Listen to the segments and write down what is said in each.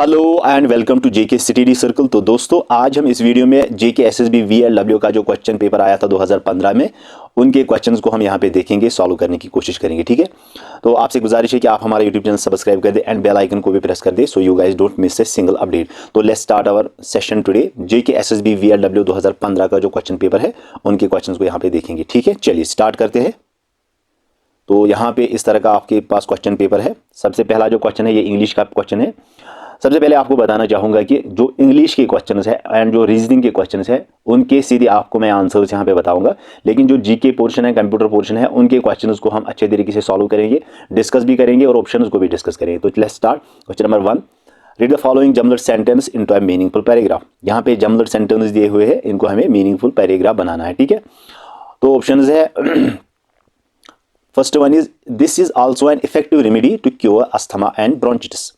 Hello and welcome to JK study circle. तो दोस्तों आज हम इस वीडियो में जेके एसएसबी वीएलडब्ल्यू का जो क्वेश्चन पेपर आया था 2015 में उनके क्वेश्चंस को हम यहाँ पे देखेंगे, सॉल्व करने की कोशिश करेंगे। ठीक है, तो आपसे गुजारिश है कि आप हमारा यूट्यूब चैनल सब्सक्राइब कर दे एंड बेल आइकन को भी प्रेस कर दे so you guys don't miss a single update. तो let's start our session today. JK SSB VLW 2015 का जो क्वेश्चन पेपर है उनके क्वेश्चन को यहाँ पे देखेंगे। ठीक है, चलिए स्टार्ट करते हैं। तो यहाँ पे इस तरह का आपके पास क्वेश्चन पेपर है। सबसे पहला जो क्वेश्चन है ये इंग्लिश का क्वेश्चन है। सबसे पहले आपको बताना चाहूँगा कि जो इंग्लिश के क्वेश्चंस है एंड जो रीजनिंग के क्वेश्चंस है उनके सीधे आपको मैं आंसर्स यहाँ पे बताऊंगा, लेकिन जो जीके पोर्शन है, कंप्यूटर पोर्शन है, उनके क्वेश्चंस को हम अच्छे तरीके से सॉल्व करेंगे, डिस्कस भी करेंगे और ऑप्शंस को भी डिस्कस करेंगे। तो let's start. Question number 1, read the following jumbled sentence into a meaningful paragraph. यहाँ पे जमलर सेंटेंस दिए हुए हैं, इनको हमें मीनिंगफुल पैराग्राफ बनाना है। ठीक है, तो ऑप्शंस है first one is this is also an effective remedy to cure asthma and bronchitis.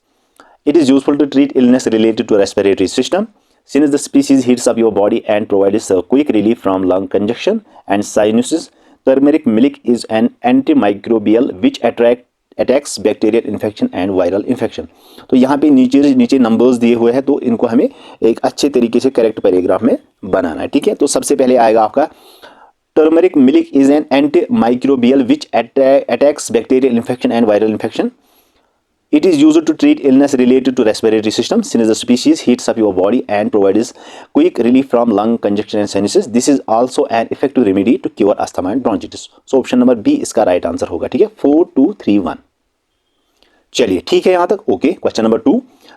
It is useful to treat illness related to respiratory system. Since the species heats up your body and provides a quick relief from lung congestion and sinuses, turmeric milk is an antimicrobial which attacks bacterial infection and viral infection. तो यहाँ पे नीचे numbers दिए हुए हैं, तो इनको हमें एक अच्छे तरीके से करेक्ट पैराग्राफ में बनाना है। ठीक है, तो सबसे पहले आएगा आपका turmeric milk is an antimicrobial which attacks bacterial infection and viral infection. It is used to treat illness related to respiratory system since the species heats up your body and provides quick relief from lung congestion and sinuses. This is also an effective remedy to cure asthma and bronchitis. So option number B इसका right answer होगा। ठीक है, 4 2 3 1। चलिए ठीक है यहाँ तक okay. Question number 2,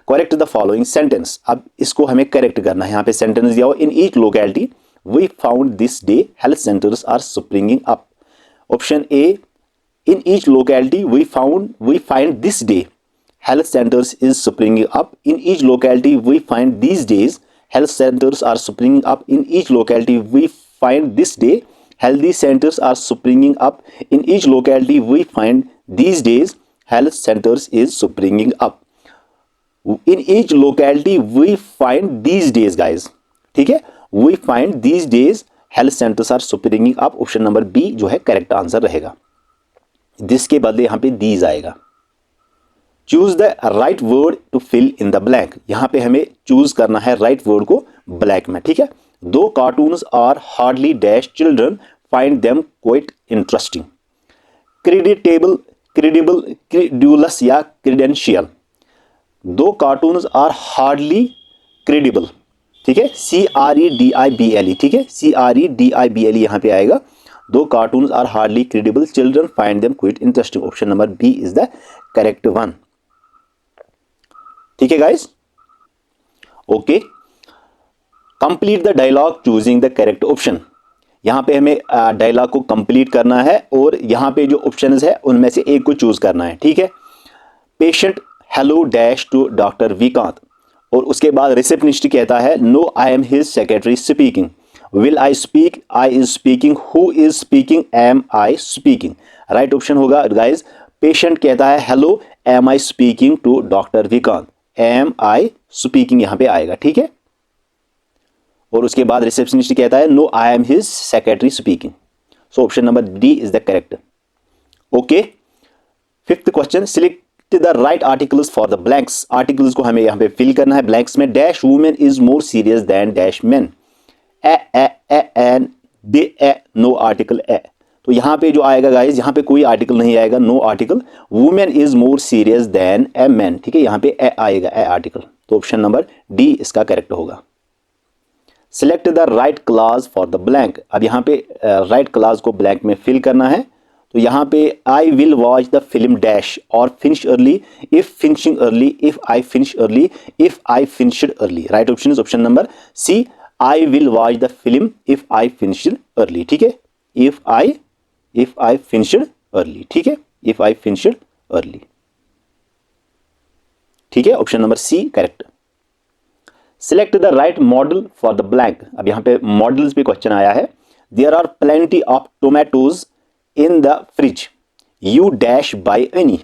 correct the following sentence. अब इसको हमें करेक्ट करना है। यहाँ पे सेंटेंस दिया हुआ, in each locality we found this day health centers are springing up. Option A, in each locality we find this day health centers is springing up. In each locality we find these days health centers are springing up. In each locality we find this day healthy centers are springing up. In each locality we find these days health centers is springing up. In each locality we find these days guys, ठीक है, we find these days health centers are springing up. Option number B जो है correct answer रहेगा। This के बदले यहाँ पे these आएगा। Choose the right word to fill in the blank. यहां पे हमें चूज करना है राइट वर्ड को ब्लैंक में। ठीक है, though cartoons are hardly dash children find them quite interesting. Creditable, credible, credulous या क्रेडेंशियल। दो कार्टून्स आर हार्डली क्रेडिबल। ठीक है, CREDIBLE। ठीक है, CREDIBLE यहां पे आएगा। Though cartoons are hardly credible, children find them quite interesting. Option number B is the correct one. ठीक है guys, okay. Complete the dialogue choosing the correct option. यहां पे हमें डायलॉग को कंप्लीट करना है और यहां पे जो ऑप्शंस है उनमें से एक को चूज करना है। ठीक है, patient hello dash to doctor Vikant, और उसके बाद रिसेप्शनिस्ट कहता है no I am his secretary speaking. Will I speak, I is speaking, who is speaking, am I speaking. Right option होगा गाइज, पेशेंट कहता है hello am I speaking to doctor Vikant, am I speaking यहां पे आएगा। ठीक है, और उसके बाद रिसेप्शनिस्ट कहता है no I am his secretary speaking. So option number D is the correct. Okay, fifth question, select the right articles for the blanks. Articles को हमें यहां पे फिल करना है ब्लैंक्स में। Dash women is more serious than dash man. An the a, no article a. तो यहां पे जो आएगा गाइस, यहां पे कोई आर्टिकल नहीं आएगा, no article. Women is more serious than a man. ठीक है, यहां पे ए आएगा, ए आर्टिकल। तो ऑप्शन नंबर डी इसका करेक्ट होगा। Select the right clause for the blank. अब यहां पे राइट क्लॉज को ब्लैंक में फिल करना है। तो यहां पे I will watch the film dash और finish early, if finishing early, if I finish early, if I finished early. Right option is option number C, I will watch the film if I finished early. ठीक है, if I finished early. ठीक है, if I finished early. ठीक है, option number C correct. Select the right modal for the blank. अब यहां पे modals पे क्वेश्चन आया है। There are plenty of tomatoes in the fridge, you dash buy any,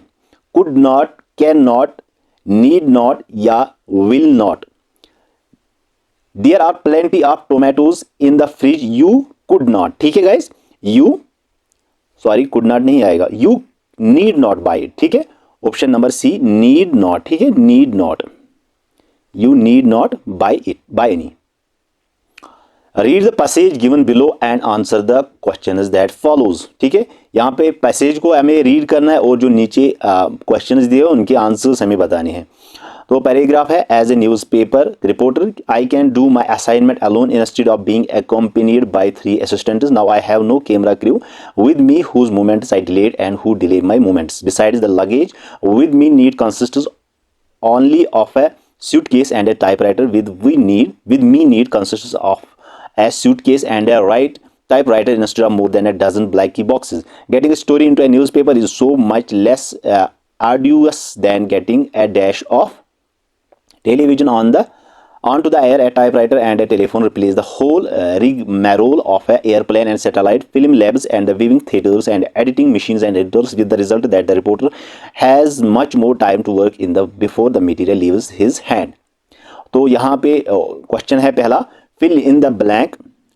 could not, can not, need not या will not. There are plenty of tomatoes in the fridge, you could not. ठीक है guys, you sorry could not नहीं आएगा, you need not buy it. ठीक है, option number C need not. ठीक है, need not. You need not buy any. Read the passage given below and answer the questions that follows. ठीक है, यहाँ पे पैसेज को हमें रीड करना है और जो नीचे क्वेश्चंस दिए उनके आंसर्स हमें बताने हैं. तो पैराग्राफ है, as a newspaper reporter I can do my assignment alone instead of being accompanied by 3 assistants. Now I have no camera crew with me whose movements I delayed and who delayed my movements. Besides, the luggage with me consists only of a suitcase and a typewriter. With me need consists of a suitcase and a typewriter instead of more than a dozen black key boxes. Getting a story into a newspaper is so much less arduous than getting a dash of television onto the air. A typewriter and a telephone replace the whole rigmarole of an airplane and satellite film labs and the viewing theaters and editing machines and editors, with the result that the reporter has much more time to work before the material leaves his hand. तो यहाँ पे question है पहला, fill in the blank.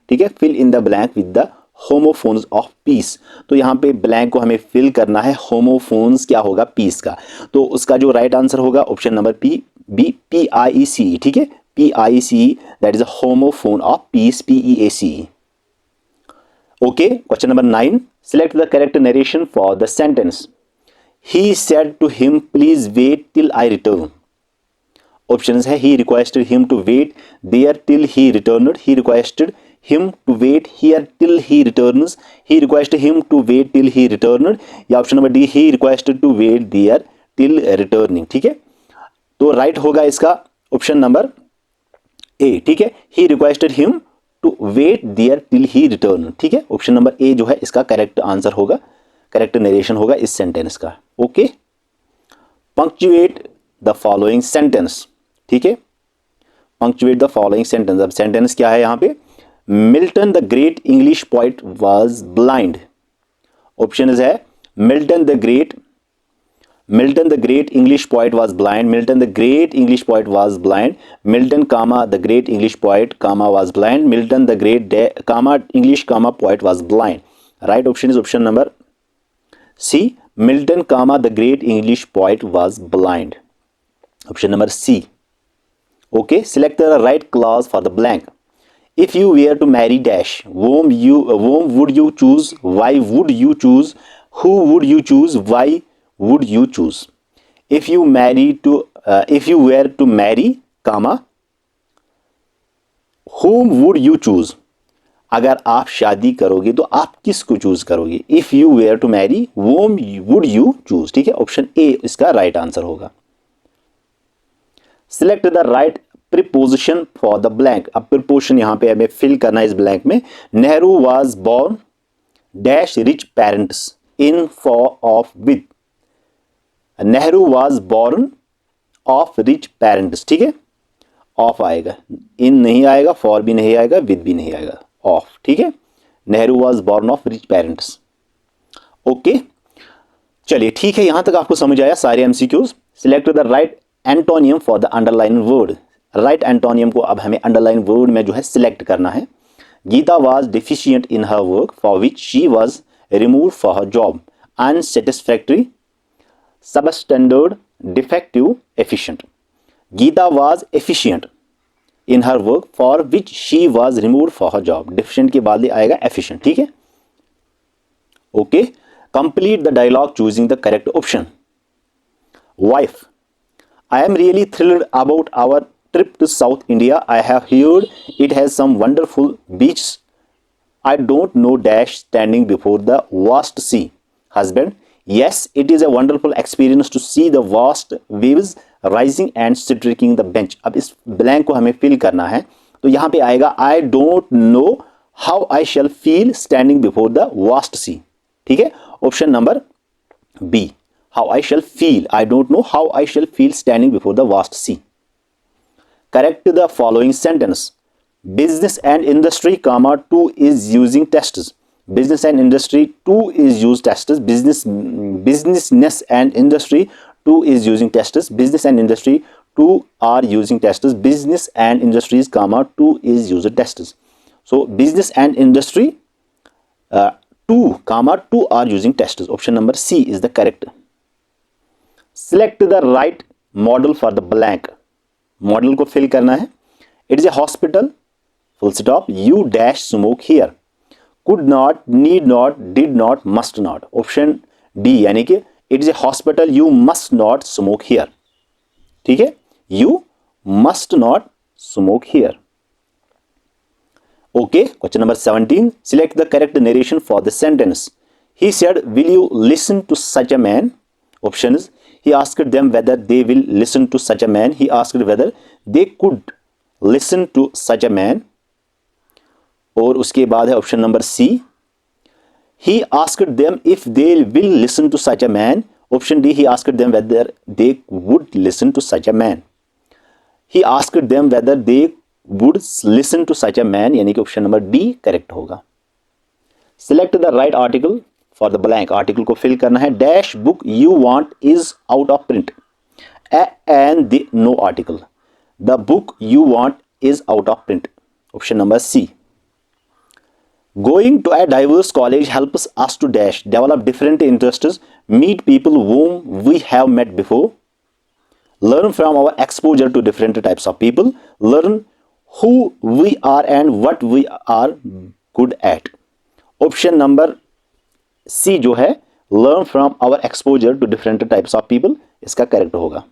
ठीक है, fill in the blank with the homophones of peace. तो यहाँ पे ब्लैंक को हमें फिल करना है, होमोफोन्स क्या होगा, पीस का. तो उसका जो राइट आंसर होगा ऑप्शन नंबर PIECE. ठीक है, PIECE, that is a homophone of peace, PEACE. Okay, question number 9, select the correct narration for the sentence. He said to him please wait till I return. Options है, he requested him to wait there till he returned. He requested him to wait here till he returns. He requested him to wait till he returned. या option number D, he requested to wait there till returning. ठीक है, तो right होगा इसका option number ए. ठीक है, he requested him to wait there till he returned. ठीक है, ऑप्शन नंबर ए जो है इसका करेक्ट आंसर होगा, करेक्ट नरेशन होगा इस सेंटेंस का. Okay, punctuate the following sentence. ठीक है, पंक्चुएट द फॉलोइंग सेंटेंस. अब सेंटेंस क्या है यहाँ पे, Milton the great English poet was blind. Option है, Milton the great English poet was blind. Milton the great English poet was blind. Milton comma the great English poet comma was blind. Milton the great comma English comma poet was blind. Right option is option number C, Milton comma the great English poet was blind. Option number C. Okay, select the right clause for the blank. If you were to marry dash, whom would you choose? Why would you choose? Who would you choose? Why would you choose? If you were to marry, comma, whom would you choose? अगर आप शादी करोगे तो आप किसको choose करोगे? If you were to marry, whom would you choose? ठीक है, ऑप्शन ए इसका राइट आंसर होगा. Select the right preposition for the blank. अब प्रीपोजिशन यहां पे हमें फिल करना है इस ब्लैंक में. Nehru was born dash rich parents in for of with. Nehru was born of rich parents. ठीक है, ऑफ आएगा, इन नहीं आएगा, फॉर भी नहीं आएगा, विद भी नहीं आएगा, ऑफ. ठीक है, Nehru was born of rich parents. Okay, चलिए ठीक है, यहां तक आपको समझ आया सारे MCQs. Select the right antonym for the underline word. Right antonym को अब हमें अंडरलाइन वर्ड में जो है सिलेक्ट करना है. Geeta was deficient in her work for which she was remove for her job. Unsatisfactory, substandard, defective, efficient. Geeta was efficient in her work for which she was remove for her job. Deficient के बाद आएगा efficient. ठीक है, okay. Complete the dialogue choosing the correct option. Wife, I am really thrilled about our trip to South India. I have heard it has some wonderful beaches. I don't know dash standing before the vast sea. Husband, yes, it is a wonderful experience to see the vast waves rising and striking the bench. अब इस blank को हमें fill करना है, तो यहाँ पे आएगा I don't know how I shall feel standing before the vast sea. ठीक है, option number B, how I shall feel. I don't know how I shall feel standing before the vast sea. Correct the following sentence. Business and industry, comma, 2 is using tests. Business and industry, 2 is used tests. Businessness and industry, 2 is using tests. Business and industry, 2 are using tests. Business and industries, comma, 2 is used tests. So business and industry, 2, comma, 2 are using tests. Option number C is the correct. Select the right model for the blank. Model को फिल करना है। It is a hospital, full stop, you dash smoke here, could not, need not, did not, must not. Option D, यानी कि it is a hospital, you must not smoke here. ठीक है, you must not smoke here. Okay, question number 17, select the correct narration for the sentence. He said, will you listen to such a man? Options, he asked them whether they will listen to such a man. He asked whether they could listen to such a man. और उसके बाद है option number C, he asked them if they will listen to such a man. Option D, he asked them whether they would listen to such a man. He asked them whether they would listen to such a man, यानी कि option number D correct होगा। Select the right article for the blank. Article को फिल करना है। Dash book you want is out of print and the no article. The book you want is out of print, option number C. Going to a diverse college helps us to dash develop different interests, meet people whom we have met before, learn from our exposure to different types of people, learn who we are and what we are good at. Option number C जो है, learn from our exposure to different types of people, इसका correct होगा।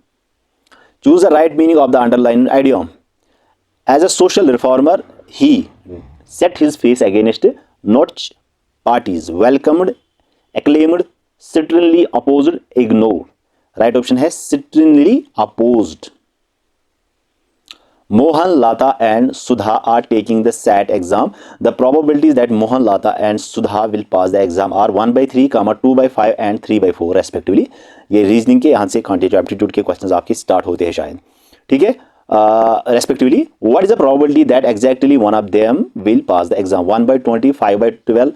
Choose the right meaning of the underline idiom. As a social reformer he set his face against notch parties, welcomed, acclaimed, sternly opposed, ignored. Right option है sternly opposed. Mohan, Lata and Sudha are taking the SAT exam. The probabilities that Mohan, Lata and Sudha will pass the exam are 1/3, 2/5 and 3/4 respectively. ये reasoning के यहाँ से quantitative aptitude के questions आपके start होते हैं शायद। ठीक है, respectively, what is the probability that exactly one of them will pass the exam? 1/20, 5/12,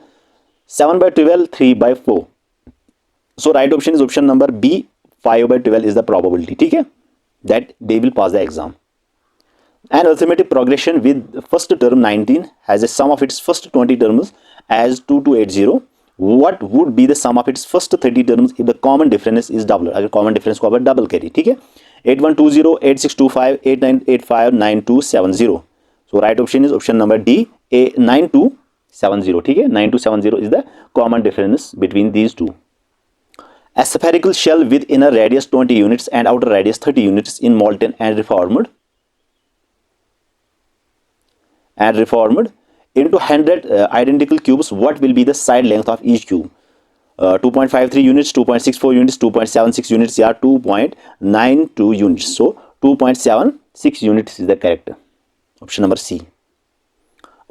7/12, 3/4. So right option is option number B, 5/12 is the probability. ठीक है, that they will pass the exam. An arithmetic progression with first term 19 has a sum of its first 20 terms as 2280. What would be the sum of its first 30 terms if the common difference is double? अगर common difference को आप double करें, ठीक है, 8120, 8625, 8985, 9270. So right option is option number D, A 9270. ठीक है, 9270 is the common difference between these two. A spherical shell with inner radius 20 units and outer radius 30 units in molten and reformed into 100 identical cubes. What will be the side length of each cube? 2.53 units, 2.64 units, 2.76 units या 2.92 units. So 2.76 units is the correct. Option number C.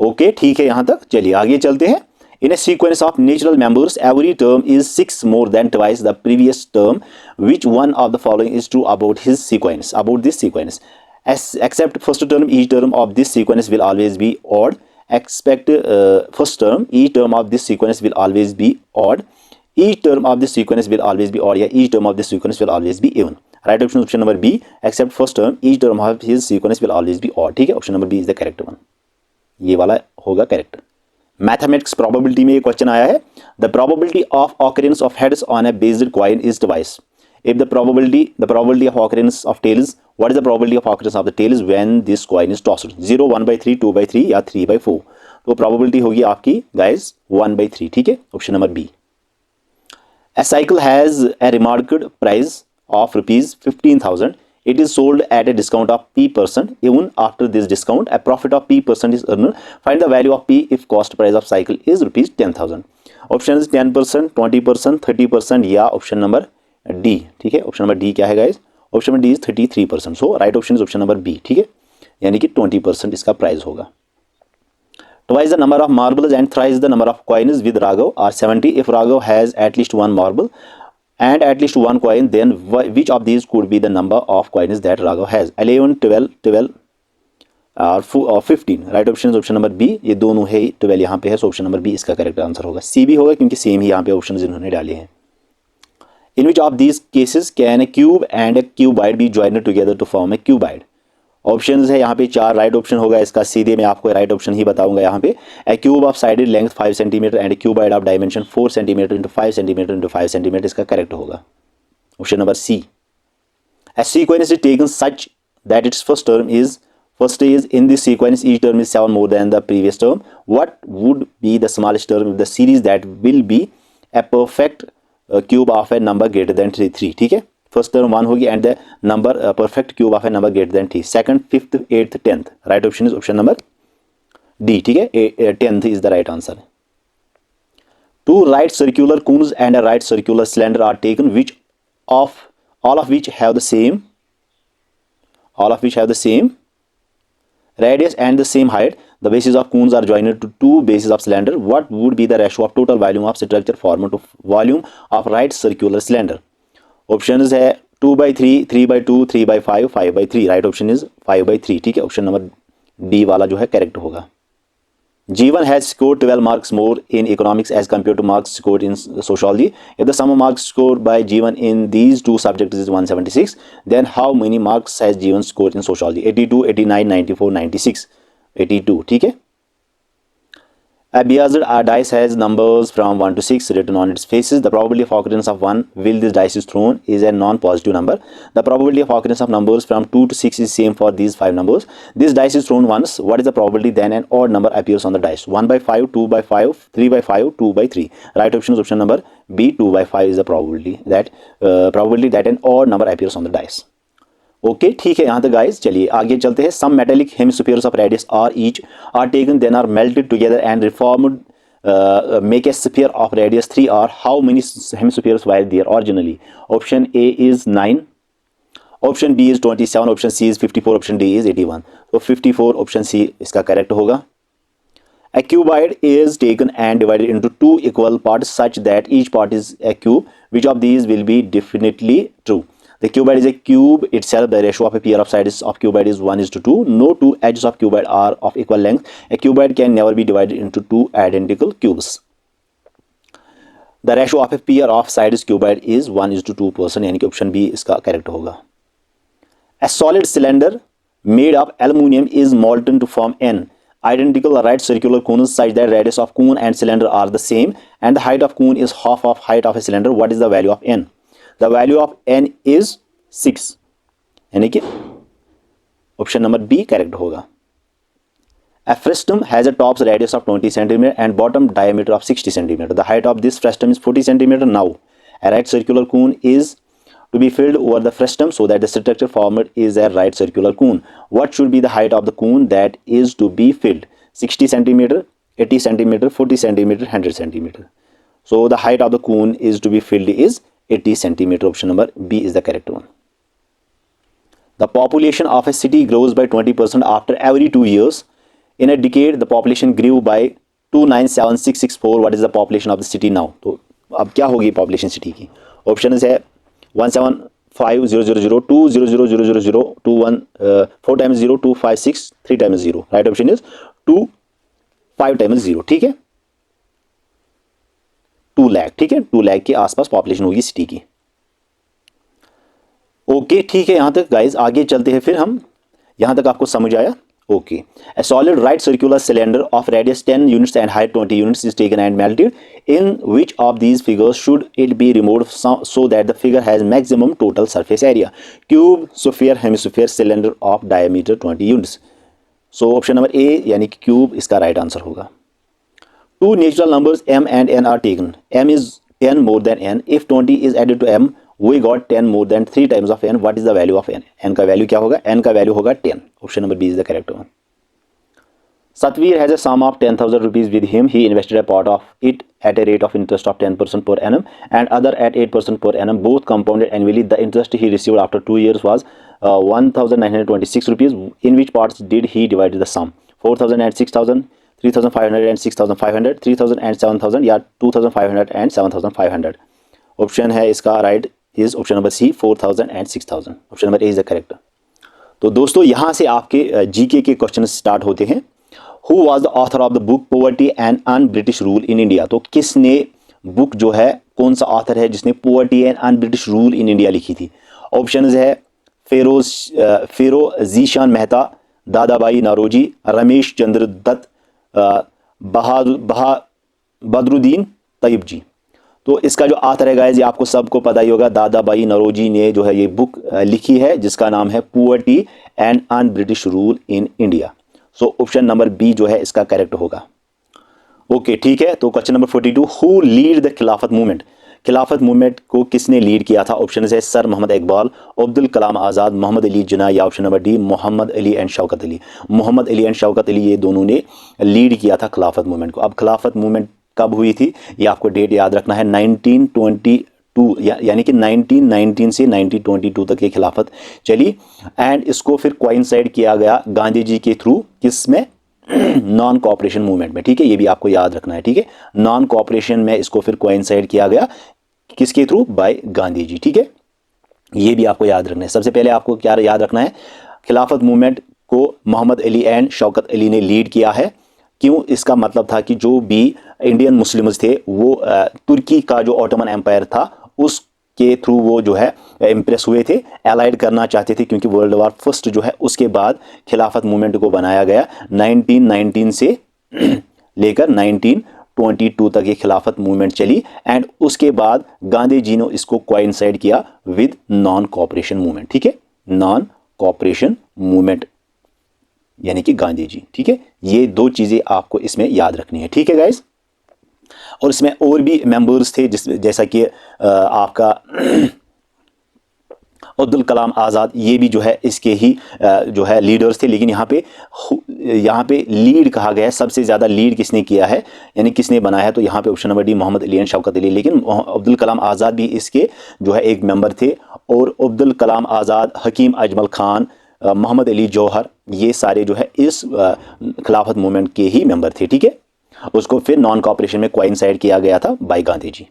Okay, ठीक है यहाँ तक। चलिए आगे चलते हैं। In a sequence of natural numbers, every term is 6 more than twice the previous term. Which one of the following is true about this sequence? Except first term, each term of this sequence will always be odd. Expect first term, each term of this sequence will always be odd. Each term of this sequence will always be odd, या each term of this sequence will always be even. Right option option number B, except first term, each term of his sequence will always be odd. ठीक है, option number B is the correct one, ये वाला होगा correct. Mathematics probability में ये question आया है। The probability of occurrence of heads on A based coin is twice. If the probability of occurrence of tails, what is the probability of occurrence of the tails when this coin is tossed? 0, 1/3, 2/3 या 3/4। तो probability होगी आपकी guys 1/3। ठीक है, option number B. A cycle has a remarked price of rupees 15,000. It is sold at a discount of P%. Even after this discount, a profit of P% is earned. Find the value of P if cost price of cycle is rupees 10,000. Option is 10%, 20%, 30% या option number D. ठीक है, option number D क्या है guys? Option number D is 33%। So right option is option number B. ठीक है, यानी कि 20% इसका प्राइस होगा। Twice the number of marbles and thrice the number of coins with Raghav are 70. If Raghav has at least one marble and at least one coin, then which of these could be the number of coins that Raghav has? 11, 12 और 15। Right option is option number B. ये दोनों है, 12 यहाँ पे है, so option number B इसका correct answer होगा। C भी होगा क्योंकि सेम ही यहाँ पे ऑप्शन इन्होंने डाले हैं। In which of these cases can a cube and a cuboid be joined together to form a cuboid? Options है यहाँ पे 4। राइट ऑप्शन होगा इसका, सीधे मैं आपको राइट ऑप्शन ही बताऊंगा यहाँ पे। A cube of sided length 5 centimetre and cuboid of dimension 4 centimetre into 5 centimetre into 5 centimetre, इसका करेक्ट होगा option number C. A sequence is taken such that its first is in this sequence each term is 7 more than the previous term, what would be the smallest term of the series that will be a perfect cube of a number greater than 3? ठीक है, first term 1 होगी and the number perfect cube of A number greater than 3, second, fifth, eighth, 10th. Right option is option number D. ठीक है, 10th is the right answer. Two right circular cones and a right circular cylinder are taken, all of which have the same radius and the same height. The bases of cones are joined to two bases of cylinder. What would be the ratio of total volume of structure formed to volume of right circular cylinder? Options है 2/3, 3/2, 3/5, 5/3. Right option is 5/3. ठीक है, option number D वाला जो है correct होगा. Jeevan has scored 12 marks more in economics as compared to marks scored in sociology. If the sum of marks scored by Jeevan in these two subjects is 176, then how many marks has Jeevan scored in sociology? 82, 89, 94, 96. 82. ठीक है. A Beazed dice has numbers from 1 to 6 written on its faces. The probability of occurrence of 1 while this dice is thrown is a non-positive number. The probability of occurrence of numbers from 2 to 6 is same for these 5 numbers. This dice is thrown once. What is the probability then an odd number appears on the dice? 1/5, 2/5, 3/5, 2/3. Right option is option number B. 2/5 is the probability that an odd number appears on the dice. Okay ठीक है यहाँ तक guys. चलिए आगे चलते हैं. Some metallic hemispheres of radius R taken then are melted together and reformed make a sphere of radius 3 R. How many hemispheres were there originally? Option A is 9, option B is 27, option C is 54, option D is 81. तो 54 option C इसका correct होगा. A cuboid is taken and divided into two equal parts such that each part is a cube. Which of these will be definitely true? The cuboid is a cube itself. The ratio of a pair of sides of cuboid is 1:2. No two edges of cuboid are of equal length. A cuboid can never be divided into two identical cubes. The ratio of a pair of sides cuboid is 1:2%. यानी कि option B इसका correct होगा. A solid cylinder made of aluminium is molten to form N identical right circular cones such that radius of cone and cylinder are the same and the height of cone is half of height of a cylinder. What is the value of N? The value of N is 6. यानी कि option number B correct होगा. A frustum has a top radius of 20 cm and bottom diameter of 60 cm. The height of this frustum is 40 cm. Now, a right circular cone is to be filled over the frustum so that the structure formed is a right circular cone. What should be the height of the cone that is to be filled? 60 cm, 80 cm, 40 cm, 100 cm. So the height of the cone is to be filled is 80 cm. Option number B is the correct one. The population of a city grows by 20% after every 2 years. In a decade, the population grew by 297,664. What is the population of the city now? तो अब क्या होगी population city की? Option है 175,000, 200,000, 21, 4 times 0, 256, 3 times 0. Right option is 2, 5 times 0. ठीक है, 2 लाख. ठीक है, 2 लाख के आसपास पॉपुलेशन होगी सिटी की. ओके ठीक है, यहां तक गाइज. आगे चलते हैं फिर हम. यहां तक आपको समझ आया? Okay. A solid right circular cylinder of radius 10 units and height 20 units is taken and melted. In which of these figures should it be removed so that the figure has maximum total surface area? Cube, sphere, hemisphere, cylinder of diameter 20 units. So option number A यानी कि cube इसका right answer होगा. Two natural numbers m and n are taken. M is 10 more than n. If 20 is added to m, we got 10 more than 3 times of n. What is the value of n? n का value क्या होगा? n का value होगा 10. Option number B is the correct one. Satvir has a sum of 10,000 rupees with him. He invested a part of it at a rate of interest of 10% per annum and other at 8% per annum. Both compounded annually. The interest he received after 2 years was 1,926 rupees. In which parts did he divide the sum? 4,000 and 6,000, 3,500 and 6,500, 3,000 and 7,000 या 2,500 and 7,500. Option है इसका right is option number C 4,000 and 6,000. Option number A is the correct. तो दोस्तों यहाँ से आपके GK के question start होते हैं. Who was the author of the book poverty and un British rule in India? तो किसने बुक जो है, कौन सा ऑथर है जिसने poverty and un British rule in India लिखी थी? ऑप्शन है फिरोजीशान मेहता, दादाबाई नारोजी, रमेश चंद्र दत्त, बदरुद्दीन तैयब जी. तो इसका जो ऑथर है गाइस, ये आपको सबको पता ही होगा, दादा भाई नौरोजी ने जो है ये बुक लिखी है जिसका नाम है poverty and un British rule in India. So option number B जो है इसका करेक्ट होगा। ओके ठीक है, तो question number 42, who lead the Khilafat movement? Khilafat movement को किसने लीड किया था? ऑप्शन है सर मोहम्मद इकबाल, अब्दुल कलाम आज़ाद, मोहम्मद अली जिन्ना, या option number D Mohammad Ali and Shaukat Ali. Mohammad Ali and Shaukat Ali ये दोनों ने लीड किया था खिलाफत मूवमेंट को। अब खिलाफत मूवमेंट कब हुई थी ये आपको डेट याद रखना है, 1922 यानी कि 1919 से 1922 तक ये खिलाफत चली। एंड इसको फिर कोइंसाइड किया गया गांधी जी के थ्रू, किसमें? नॉन कोऑपरेशन मूवमेंट में। ठीक है, ये भी आपको याद रखना है। ठीक है, नॉन कोऑपरेशन में इसको फिर कोइंसाइड किया गया किसके थ्रू? बाय गांधी जी। ठीक है, ये भी आपको याद रखना है। सबसे पहले आपको क्या याद रखना है, खिलाफत मूवमेंट को मोहम्मद अली एंड शौकत अली ने लीड किया है। क्यों? इसका मतलब था कि जो भी इंडियन मुस्लिम्स थे वो तुर्की का जो ऑटोमन एम्पायर था उसके थ्रू वो जो है इम्प्रेस हुए थे, एलाइड करना चाहते थे, क्योंकि वर्ल्ड वार फर्स्ट जो है उसके बाद खिलाफत मूवमेंट को बनाया गया। 1919 से लेकर 1922 तक ये खिलाफत मूवमेंट चली। एंड उसके बाद गांधी जी ने इसको कोइंसाइड किया विद नॉन कोऑपरेशन मूवमेंट। ठीक है, नॉन कोऑपरेशन मूवमेंट यानी कि गांधी जी। ठीक है, ये दो चीजें आपको इसमें याद रखनी है। ठीक है गाइस, और इसमें और भी मेंबर्स थे जैसा कि आपका अब्दुल कलाम आज़ाद, ये भी जो है इसके ही जो है लीडर्स थे। लेकिन यहाँ पे लीड कहा गया है, सबसे ज़्यादा लीड किसने किया है यानी किसने बनाया है, तो यहाँ पे option number D Mohammad Ali and Shaukat Ali. लेकिन अब्दुल कलाम आज़ाद भी इसके जो है एक मेंबर थे, और अब्दुल कलाम आज़ाद, हकीम अजमल खान, मोहम्मद अली जौहर, ये सारे जो है इस खिलाफत मूवमेंट के ही मेंबर थे। ठीक है, उसको फिर नॉन कोऑपरेशन में कोइंसाइड किया गया था बाय गांधी जी।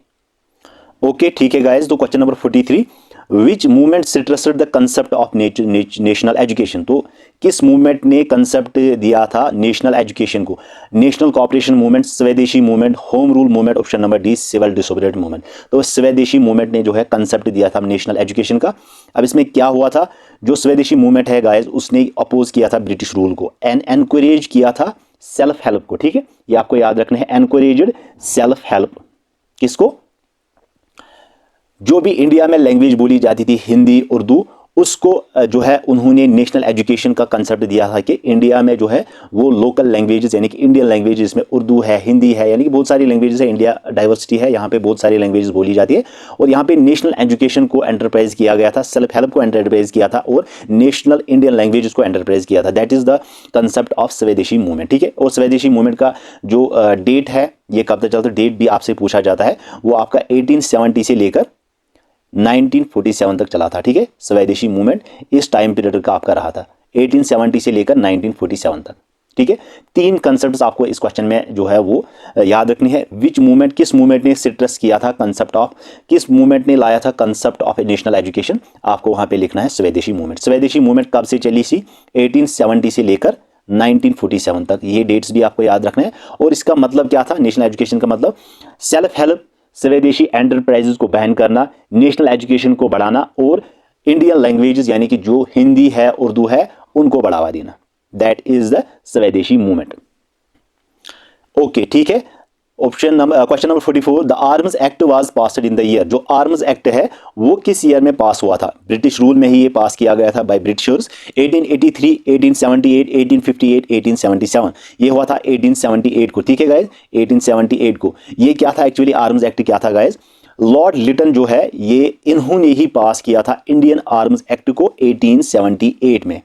ओके ठीक है गाइस, तो question number 43, which movement stressed the concept of national education? तो किस मूवमेंट ने कंसेप्ट दिया था नेशनल एजुकेशन को? National cooperation movement, Swadeshi movement, home rule movement, option number D civil disobedient movement. तो स्वदेशी मूवमेंट ने जो है कंसेप्ट दिया था नेशनल एजुकेशन का। अब इसमें क्या हुआ था, जो स्वदेशी मूवमेंट है गाइस उसने अपोज किया था ब्रिटिश रूल को एंड एनकरेज किया था सेल्फ हेल्प को। ठीक है, ये आपको याद रखना है, एनकरेज्ड सेल्फ हेल्प। किसको? जो भी इंडिया में लैंग्वेज बोली जाती थी हिंदी उर्दू, उसको जो है उन्होंने नेशनल एजुकेशन का कंसेप्ट दिया था कि इंडिया में जो है वो लोकल लैंग्वेजेस यानी कि इंडियन लैंग्वेजेस में उर्दू है, हिंदी है, यानी कि बहुत सारी लैंग्वेजेस है। इंडिया डाइवर्सिटी है, यहाँ पे बहुत सारी लैंग्वेजेस बोली जाती है। और यहाँ पे नेशनल एजुकेशन को एंटरप्राइज किया गया था, सेल्फ हेल्प को एंटरप्राइज किया था, और नेशनल इंडियन लैंग्वेजेस को एंटरप्राइज किया था। That is the concept of Swadeshi movement. ठीक है, और स्वदेशी मूवमेंट का जो डेट है ये कब तक चलता है, डेट भी आपसे पूछा जाता है, वो आपका 1870 से लेकर 1947 तक चला था। ठीक है, स्वदेशी मूवमेंट इस टाइम पीरियड का आपका रहा था, 1870 से लेकर 1947 तक। ठीक है, तीन कंसेप्ट्स आपको इस क्वेश्चन में जो है वो याद रखनी है। विच मूवमेंट, किस मूवमेंट ने स्ट्रेस किया था कंसेप्ट ऑफ, किस मूवमेंट ने लाया था कंसेप्ट ऑफ नेशनल एजुकेशन, आपको वहां पे लिखना है स्वदेशी मूवमेंट। स्वदेशी मूवमेंट कब से चली थी? 1870 से लेकर 1947 तक। ये डेट्स भी आपको याद रखना है। और इसका मतलब क्या था, नेशनल एजुकेशन का मतलब सेल्फ हेल्प, स्वदेशी एंटरप्राइजेस को बैन करना, नेशनल एजुकेशन को बढ़ाना, और इंडियन लैंग्वेजेस यानी कि जो हिंदी है उर्दू है उनको बढ़ावा देना। That is the Swadeshi movement. Okay ठीक है, question number 44, the arms act was passed in the year. जो आर्म्स एक्ट है वो किस ईयर में पास हुआ था? ब्रिटिश रूल में ही ये पास किया गया था बाय ब्रिटिशर्स। 1883, 1878, 1858, 1877। ये हुआ था 1878 को। ठीक है गाइज, 1878 को। ये क्या था एक्चुअली, आर्म्स एक्ट क्या था गाइज? लॉर्ड लिटन जो है ये इन्होंने ही पास किया था इंडियन आर्म्स एक्ट को 1878 में।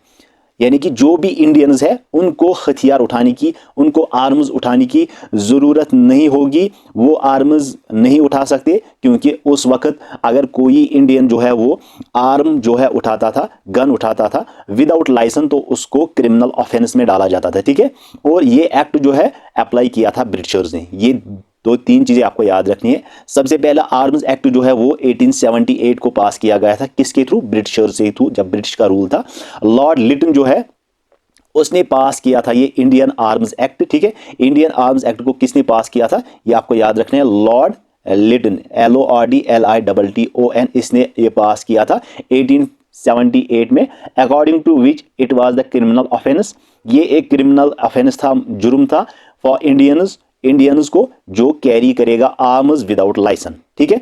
यानी कि जो भी इंडियंस है उनको हथियार उठाने की, उनको आर्म्स उठाने की ज़रूरत नहीं होगी, वो आर्म्स नहीं उठा सकते, क्योंकि उस वक्त अगर कोई इंडियन जो है वो आर्म जो है उठाता था, गन उठाता था विदाउट लाइसेंस, तो उसको क्रिमिनल ऑफेंस में डाला जाता था। ठीक है, और ये एक्ट जो है अप्लाई किया था ब्रिटिशर्स ने। ये दो तीन चीजें आपको याद रखनी है। सबसे पहला आर्म्स एक्ट जो है वो 1878 को पास किया गया था, किसके थ्रू? ब्रिटिशर्स के थ्रू, जब ब्रिटिश का रूल था। लॉर्ड लिटन जो है उसने पास किया था ये इंडियन आर्म्स एक्ट। ठीक है, इंडियन आर्म्स एक्ट को किसने पास किया था ये आपको याद रखना है, लॉर्ड लिटन, LORDLITTON, इसने ये पास किया था 1878 में। According to which it was the criminal offence, ये एक क्रिमिनल ऑफेंस था, जुर्म था फॉर इंडियंस इंडियंस को जो कैरी करेगा आर्म्स विदाउट लाइसेंस। ठीक है,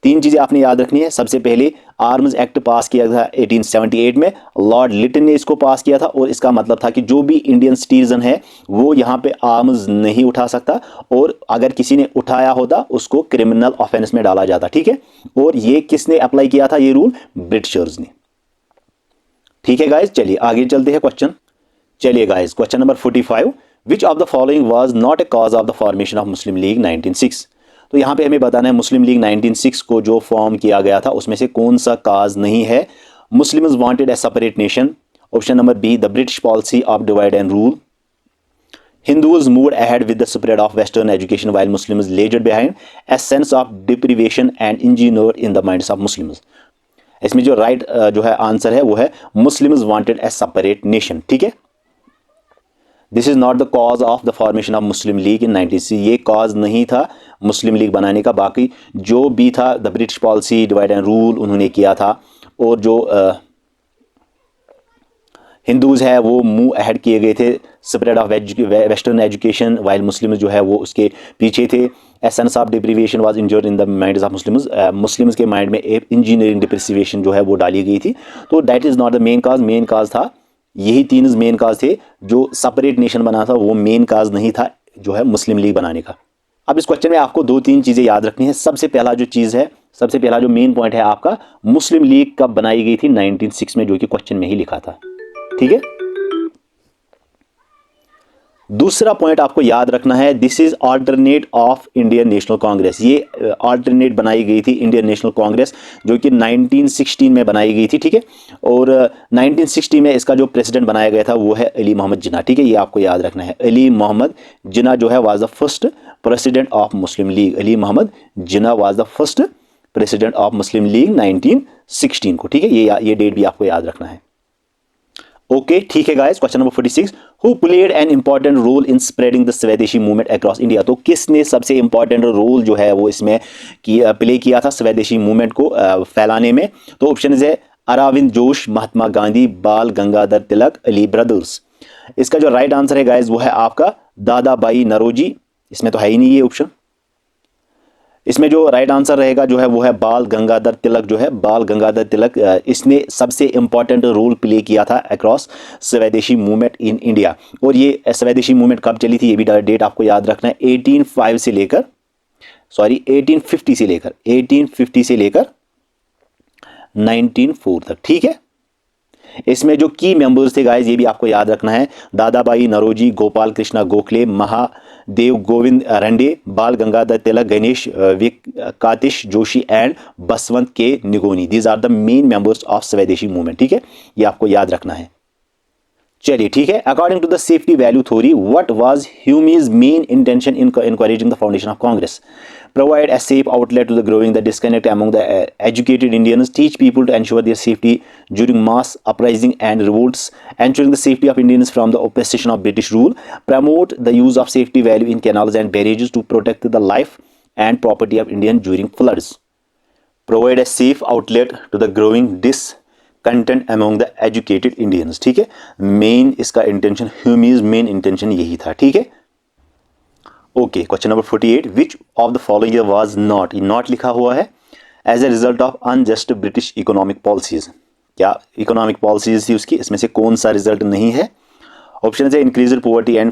तीन चीजें आपने याद रखनी है। सबसे पहले आर्म्स एक्ट पास किया था 1878 में, लॉर्ड लिटन ने इसको पास किया था और इसका मतलब था कि जो भी इंडियन सिटीजन है वो यहाँ पे आर्म्स नहीं उठा सकता, और अगर किसी ने उठाया होता उसको क्रिमिनल ऑफेंस में डाला जाता। ठीक है, और ये किसने अप्लाई किया था ये रूल? ब्रिटिशर्स ने। ठीक है गाइस, चलिए आगे चलते हैं क्वेश्चन। चलिए guys, question number 45, which of the following was not a cause of the formation of Muslim league 1906। तो यहां पे हमें बताना है मुस्लिम लीग 1906 को जो फॉर्म किया गया था उसमें से कौन सा काज नहीं है। Muslims wanted a separate nation. Option number B, the British policy of divide and rule. Hindus moved ahead with the spread of Western education while Muslims lagged behind. A sense of deprivation and engineered in the minds of Muslims. इसमें जो right जो है answer है वो है Muslims wanted a separate nation। ठीक है, this is not the cause of the formation of Muslim League in 1960। ये कॉज नहीं था मुस्लिम लीग बनाने का, बाकी जो भी था the British policy divide and rule उन्होंने किया था, और जो हिंदूज है वो मूव अहेड किए गए थे, spread of western education, while Muslims जो है वो उसके पीछे थे। Essence of deprivation was injured in the minds of Muslims. Muslims के माइंड में एक इंजीनियरिंग डिप्रेसिवेशन जो है वो डाली गई थी। तो that is not the main cause. Main cause था, यही तीन मेन काज थे। जो सेपरेट नेशन बना था वो मेन काज नहीं था जो है मुस्लिम लीग बनाने का। अब इस क्वेश्चन में आपको दो तीन चीज़ें याद रखनी है। सबसे पहला जो चीज़ है, सबसे पहला जो मेन पॉइंट है आपका, मुस्लिम लीग कब बनाई गई थी? 1906 में, जो कि क्वेश्चन में ही लिखा था। ठीक है, दूसरा पॉइंट आपको याद रखना है, this is alternate of Indian national Congress. ये अल्टरनेट बनाई गई थी इंडियन नेशनल कांग्रेस जो कि 1916 में बनाई गई थी। ठीक है, और 1960 में इसका जो प्रेसिडेंट बनाया गया था वो है अली मोहम्मद जिन्ना। ठीक है, ये आपको याद रखना है। अली मोहम्मद जिन्ना जो है was the first president of Muslim League. Ali Mohammad Jinnah was the first president of Muslim League 1916 को। ठीक है, ये डेट भी आपको याद रखना है। ओके, ठीक है guys, question number 46, who played an important role in spreading the Swadeshi movement across India. तो किसने सबसे इंपॉर्टेंट रोल जो है वो इसमें प्ले किया था स्वदेशी मूवमेंट को फैलाने में? तो ऑप्शन है अरविंद जोश, महात्मा गांधी, बाल गंगाधर तिलक, अली ब्रदर्स। इसका जो राइट आंसर है गाइस वो है आपका दादा भाई नौरोजी। इसमें तो है ही नहीं ये ऑप्शन। इसमें जो राइट आंसर रहेगा जो है वो है बाल गंगाधर तिलक। जो है बाल गंगाधर तिलक, इसने सबसे इंपॉर्टेंट रोल प्ले किया था अक्रॉस स्वदेशी मूवमेंट इन इंडिया। और ये स्वदेशी मूवमेंट कब चली थी ये भी डेट आपको याद रखना है। 1850 से लेकर 1904 तक। ठीक है, इसमें जो की मेंबर्स थे गाइस ये भी आपको याद रखना है, दादा भाई Naoroji, Gopal Krishna Gokhale, Mahadev Govind Ranade, Bal Gangadhar Tilak, Ganesh Katish Joshi and Baswant K Nigoni. These are the main members of Swadeshi movement. ठीक है, ये आपको याद रखना है। चलिए ठीक है, according to the safety value theory, what was Hume's main intention in encouraging the foundation of Congress? Provide a safe outlet to the growing the disconnect among the educated Indians, teach people to ensure their safety during mass uprising and revolts, ensuring the safety of Indians from the oppression of British rule, promote the use of safety value in canals and barrages to protect the life and property of Indians during floods, provide a safe outlet to the growing discontent among the educated Indians। ठीक है, main इसका intention, ह्यूमीज main intention यही था। ठीक है, okay, question number 48, which of the following was not, not लिखा हुआ है, as a result of unjust British economic policies. क्या इकोनॉमिक पॉलिसीज थी उसकी, इसमें से कौन सा रिजल्ट नहीं है? ऑप्शन है increase poverty and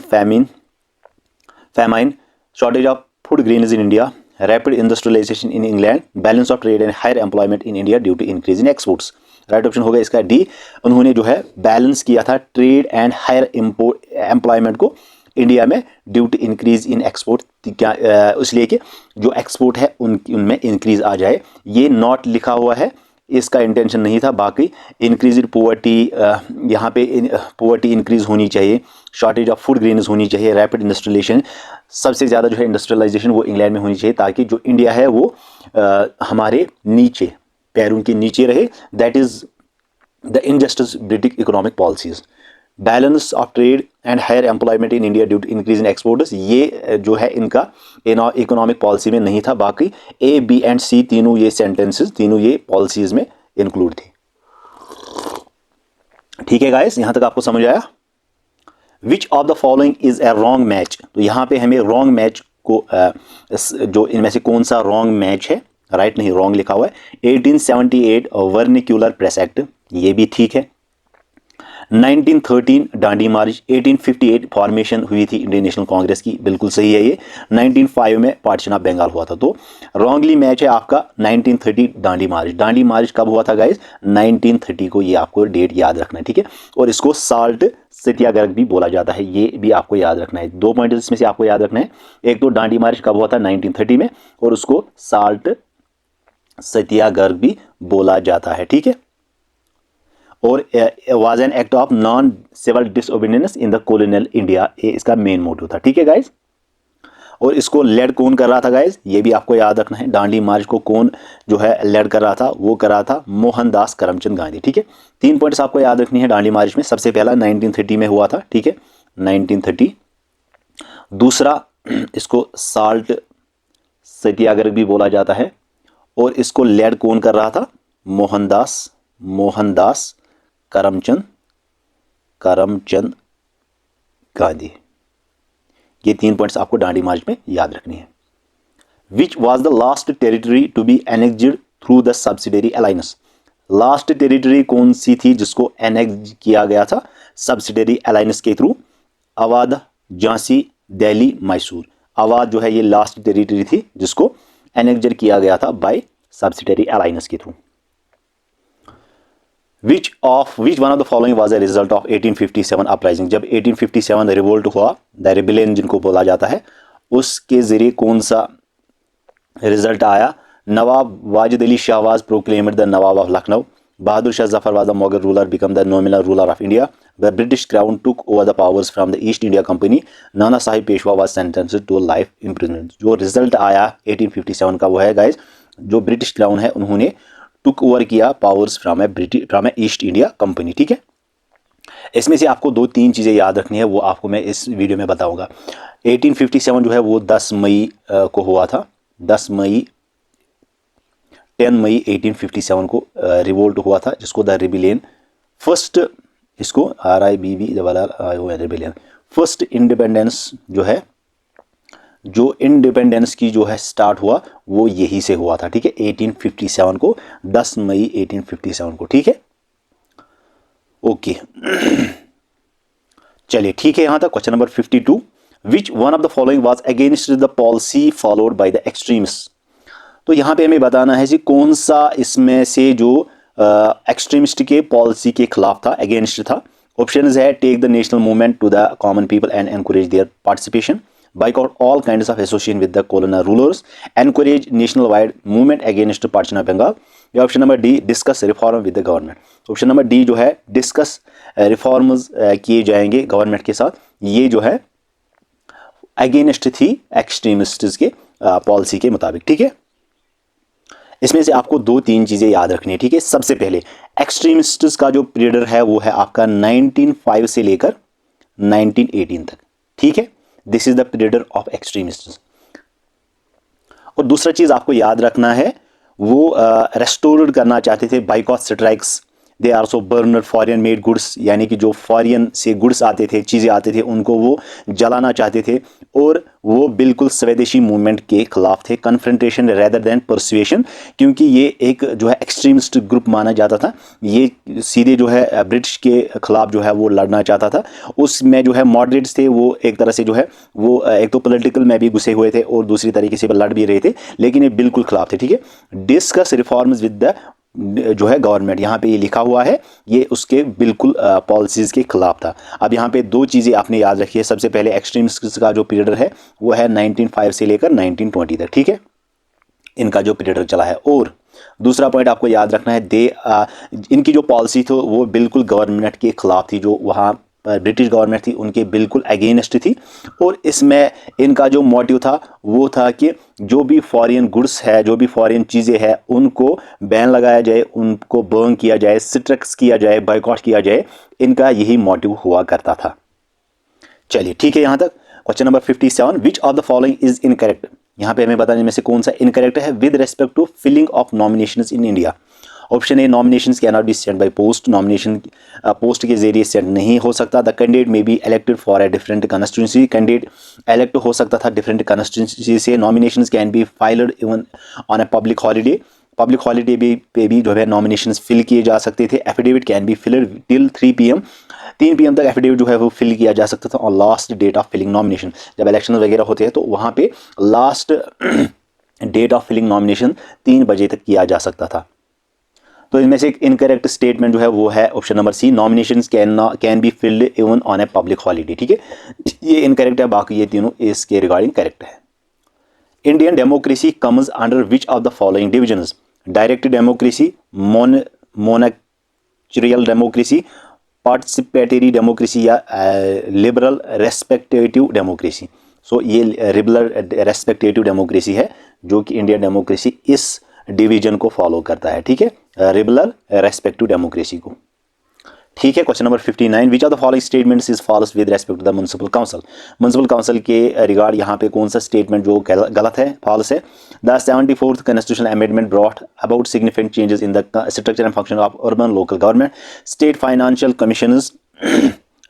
famine, shortage of food grains in India, rapid industrialization in England, balance of trade and higher employment in India due to increase in exports। राइट ऑप्शन होगा इसका डी। उन्होंने जो है balance किया था trade and higher employment को India में due to increase in export. क्या इसलिए कि जो एक्सपोर्ट है उनमें इंक्रीज आ जाए। ये नॉट लिखा हुआ है, इसका इंटेंशन नहीं था। बाकी इंक्रीज पॉवर्टी, यहाँ पे पॉवर्टी इंक्रीज होनी चाहिए, शॉर्टेज ऑफ फूड ग्रेन्स होनी चाहिए, रैपिड इंडस्ट्रियलाइजेशन, सबसे ज़्यादा जो है इंडस्ट्रियलाइजेशन वो इंग्लैंड में होनी चाहिए ताकि जो इंडिया है वो हमारे नीचे, पैरों के नीचे रहे। That is the injustice British economic policies. Balance of trade and higher employment in India due to increase in exports, ये जो है इनका इकोनॉमिक पॉलिसी में नहीं था। बाकी ए, बी एंड सी तीनों ये सेंटेंसेस, तीनों ये पॉलिसीज में इंक्लूड थी। ठीक है गाइस, यहां तक आपको समझ आया? विच of the following is a wrong match. तो यहाँ पे हमें रॉन्ग मैच आपको जो इनमें से कौन सा रॉन्ग मैच है, राइट नहीं रॉन्ग लिखा हुआ है। 1878 वर्निक्यूलर प्रेस एक्ट, ये भी ठीक है। 1913 डांडी मार्च, 1858 फॉर्मेशन हुई थी इंडियन नेशनल कांग्रेस की, बिल्कुल सही है ये। 1905 में पार्टीशन ऑफ बंगाल हुआ था। तो रॉन्गली मैच है आपका 1930 डांडी मार्च। डांडी मार्च कब हुआ था गाइस? 1930 को, ये आपको डेट याद रखना है, ठीक है। और इसको साल्ट सत्याग्रह भी बोला जाता है, ये भी आपको याद रखना है। 2 पॉइंट इसमें से आपको याद रखना है, एक तो डांडी मार्च कब हुआ था 1930 में, और उसको साल्ट सत्याग्रह भी बोला जाता है, ठीक है। और was an act of non civil disobedience in the colonial India, ये इसका मेन मोटिव था, ठीक है गाइस। और इसको लेड कौन कर रहा था गाइस? ये भी आपको याद रखना है। डांडी मार्च को कौन जो है लेड कर रहा था? वो कर रहा था मोहनदास करमचंद गांधी, ठीक है। 3 पॉइंट्स आपको याद रखनी है डांडी मार्च में। सबसे पहला 1930 में हुआ था, ठीक है, 1930। दूसरा, इसको साल्ट सत्याग्रह भी बोला जाता है, और इसको लेड कौन कर रहा था? मोहनदास करमचंद गांधी। ये 3 पॉइंट्स आपको डांडी मार्च में याद रखनी है। Which was the last territory to be annexed through the subsidiary alliance? Last territory कौन सी थी जिसको एनेक्स किया गया था सब्सिडरी अलायंस के थ्रू? अवध, झांसी, दिल्ली, मैसूर। अवध जो है ये लास्ट टेरिटरी थी जिसको एनेक्स्ड किया गया था बाय सब्सिडरी अलायंस के through. Which one of the following was a result of 1857 uprising? जब 1857 रिवोल्ट हुआ, द रिबेलियन जिनको बोला जाता है, उसके जरिए कौन सा रिजल्ट आया? Nawab Wajid Ali Shah was proclaimed the Nawab of Lucknow. Bahadur Shah Zafar was the Mughal ruler, become the nominal ruler of India. The British crown took over the powers from the East India Company. Nana Sahib Peshwa was sentenced to life imprisonment. जो result आया 1857 का वो है guys, जो British crown है उन्होंने took over किया powers from A east India company, ठीक है। इसमें से आपको 2-3 चीज़ें याद रखनी है, वो आपको मैं इस वीडियो में बताऊंगा। 1857 जो है वो 10 मई को हुआ था। 10 मई 1857 को रिवोल्ट हुआ था, जिसको द रिबेलियन फर्स्ट, इसको RIBB रिबेलियन फर्स्ट इंडिपेंडेंस जो है, जो इंडिपेंडेंस की जो है स्टार्ट हुआ वो यही से हुआ था, ठीक है, 1857 को, 10 मई 1857 को, ठीक है। ओके चलिए ठीक है, यहां तक। Question number 52, which one of the following was against the policy followed by the extremist? तो यहां पे हमें बताना है कि कौन सा इसमें से जो एक्सट्रीमिस्ट के पॉलिसी के खिलाफ था, अगेंस्ट था। ऑप्शन है take the national movement to the common people and encourage their participation, boycott all kinds of association with the colonial rulers, encourage national-wide movement against partition of Bengal, या option number D discuss reform with the government. Option number D जो है discuss reforms किए जाएंगे government के साथ, ये जो है अगेंस्ट थी एक्सट्रीमिस्ट्स के पॉलिसी के मुताबिक, ठीक है। इसमें से आपको 2-3 चीजें याद रखनी है, ठीक है। सबसे पहले एक्सट्रीमिस्ट्स का जो पीरियड है वो है आपका 1905 से लेकर 1918 तक, ठीक है। This is the period of extremists. और दूसरा चीज आपको याद रखना है, वो रेस्टोर्ड करना चाहते थे, boycott strikes, they also burner foreign made goods, यानी कि जो फॉरेन से गुड्स आते थे, चीज़ें आते थे, उनको वो जलाना चाहते थे। और वो बिल्कुल स्वदेशी मूवमेंट के खिलाफ थे, कन्फ्रंटेशन रेदर देन परसुएशन, क्योंकि ये एक जो है एक्सट्रीमिस्ट ग्रुप माना जाता था। ये सीधे जो है ब्रिटिश के खिलाफ जो है वो लड़ना चाहता था। उसमें जो है मॉडरेट्स थे, वो एक तरह से जो है वो एक तो पॉलिटिकल में भी घुसे हुए थे और दूसरी तरीके से लड़ भी रहे थे, लेकिन ये बिल्कुल खिलाफ थे, ठीक है। डिस्कस रिफॉर्म्स विद द जो है गवर्नमेंट, यहाँ पे ये लिखा हुआ है, ये उसके बिल्कुल पॉलिसीज़ के खिलाफ था। अब यहाँ पे 2 चीज़ें आपने याद रखी है। सबसे पहले एक्सट्रीमिस्ट का जो पीरियड है वो है 1905 से लेकर 1920 तक, ठीक है, इनका जो पीरियड चला है। और दूसरा पॉइंट आपको याद रखना है, इनकी जो पॉलिसी थी वो बिल्कुल गवर्नमेंट के खिलाफ थी, जो वहाँ ब्रिटिश गवर्नमेंट थी उनके बिल्कुल अगेंस्ट थी। और इसमें इनका जो मोटिव था वो था कि जो भी फॉरेन गुड्स है, जो भी फॉरेन चीज़ें हैं, उनको बैन लगाया जाए, उनको बर्न किया जाए, स्ट्रिक्स किया जाए, बाइकॉट किया जाए। इनका यही मोटिव हुआ करता था। चलिए ठीक है, यहाँ तक। Question number 57, which of the following is incorrect? यहाँ पे हमें बताने में से कौन सा इनकरेक्ट है with respect to filling of nominations in India. Option A nominations can not be sent by post, nomination post के जरिए सेंड नहीं हो सकता। The candidate may be elected for a different constituency, candidate elect हो सकता था different constituency से। Nominations can be filed even on a public holiday, public holiday पे भी जो है नॉमिनेशन फिल किए जा सकते थे। Affidavit can be filled till 3 PM, 3 PM तक एफिडेविट जो है वो फिल किया जा सकता था और last date of filling nomination, जब इलेक्शन वगैरह होते हैं तो वहाँ पे last date of filling nomination 3 बजे तक किया जा सकता था। तो इनमें से एक इनकरेक्ट स्टेटमेंट जो है वो है option number C, nominations can be filled even on a public holiday. ठीक है, ये इनकरेक्ट है, बाकी ये तीनों इसके रिगार्डिंग करेक्ट है। Indian democracy comes under which of the following divisions? Direct democracy, monarchical democracy, participatory democracy या लिबरल रेस्पेक्टेटिव डेमोक्रेसी। सो ये लिबरल रेस्पेक्टेटिव डेमोक्रेसी है जो कि इंडियन डेमोक्रेसी इस डिवीजन को फॉलो करता है। ठीक है, लिबरल रेस्पेक्टिव डेमोक्रेसी को। ठीक है, question number 59, which of the following statements is false with respect to the municipal council? Municipal council के रिगार्ड यहाँ पे कौन सा स्टेटमेंट जो गलत है, फॉल्स है? The 74th constitutional amendment brought about significant changes in the structure and function of urban local government. State financial commissioners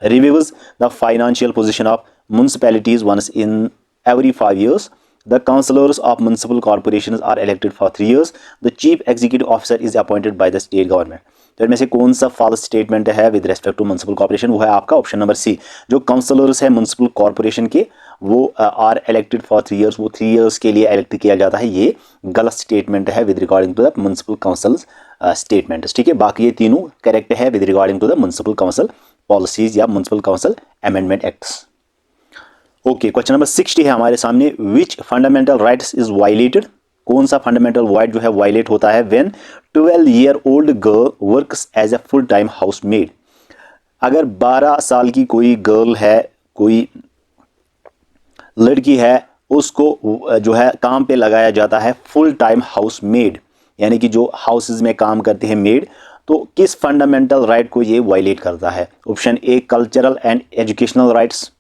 reviews the financial position of municipalities once in every 5 years. The councillors of municipal corporations are elected for 3 years. The chief executive officer is appointed by the state government. तो इनमें से कौन सा false statement है with respect to municipal corporation? वो है आपका option number C, जो काउंसलर्स है म्युनिसिपल कॉर्पोरेशन के वो आर इलेक्टेड फॉर 3 years, वो 3 years के लिए इलेक्ट किया जाता है। ये गलत स्टेटमेंट है with regarding to the municipal council statement. ठीक है, बाकी ये तीनों करेक्ट है with regarding to the municipal council policies या municipal council amendment acts. Okay, question number 60 है हमारे सामने, which fundamental rights is violated? कौन सा फंडामेंटल राइट जो है वायलेट होता है when 12-year-old girl works as a full time house maid? अगर 12 साल की कोई गर्ल है, कोई लड़की है, उसको जो है काम पे लगाया जाता है फुल टाइम हाउस मेड, यानी कि जो हाउसेज में काम करते हैं मेड, तो किस फंडामेंटल राइट को ये वायलेट करता है? Option A cultural and educational rights,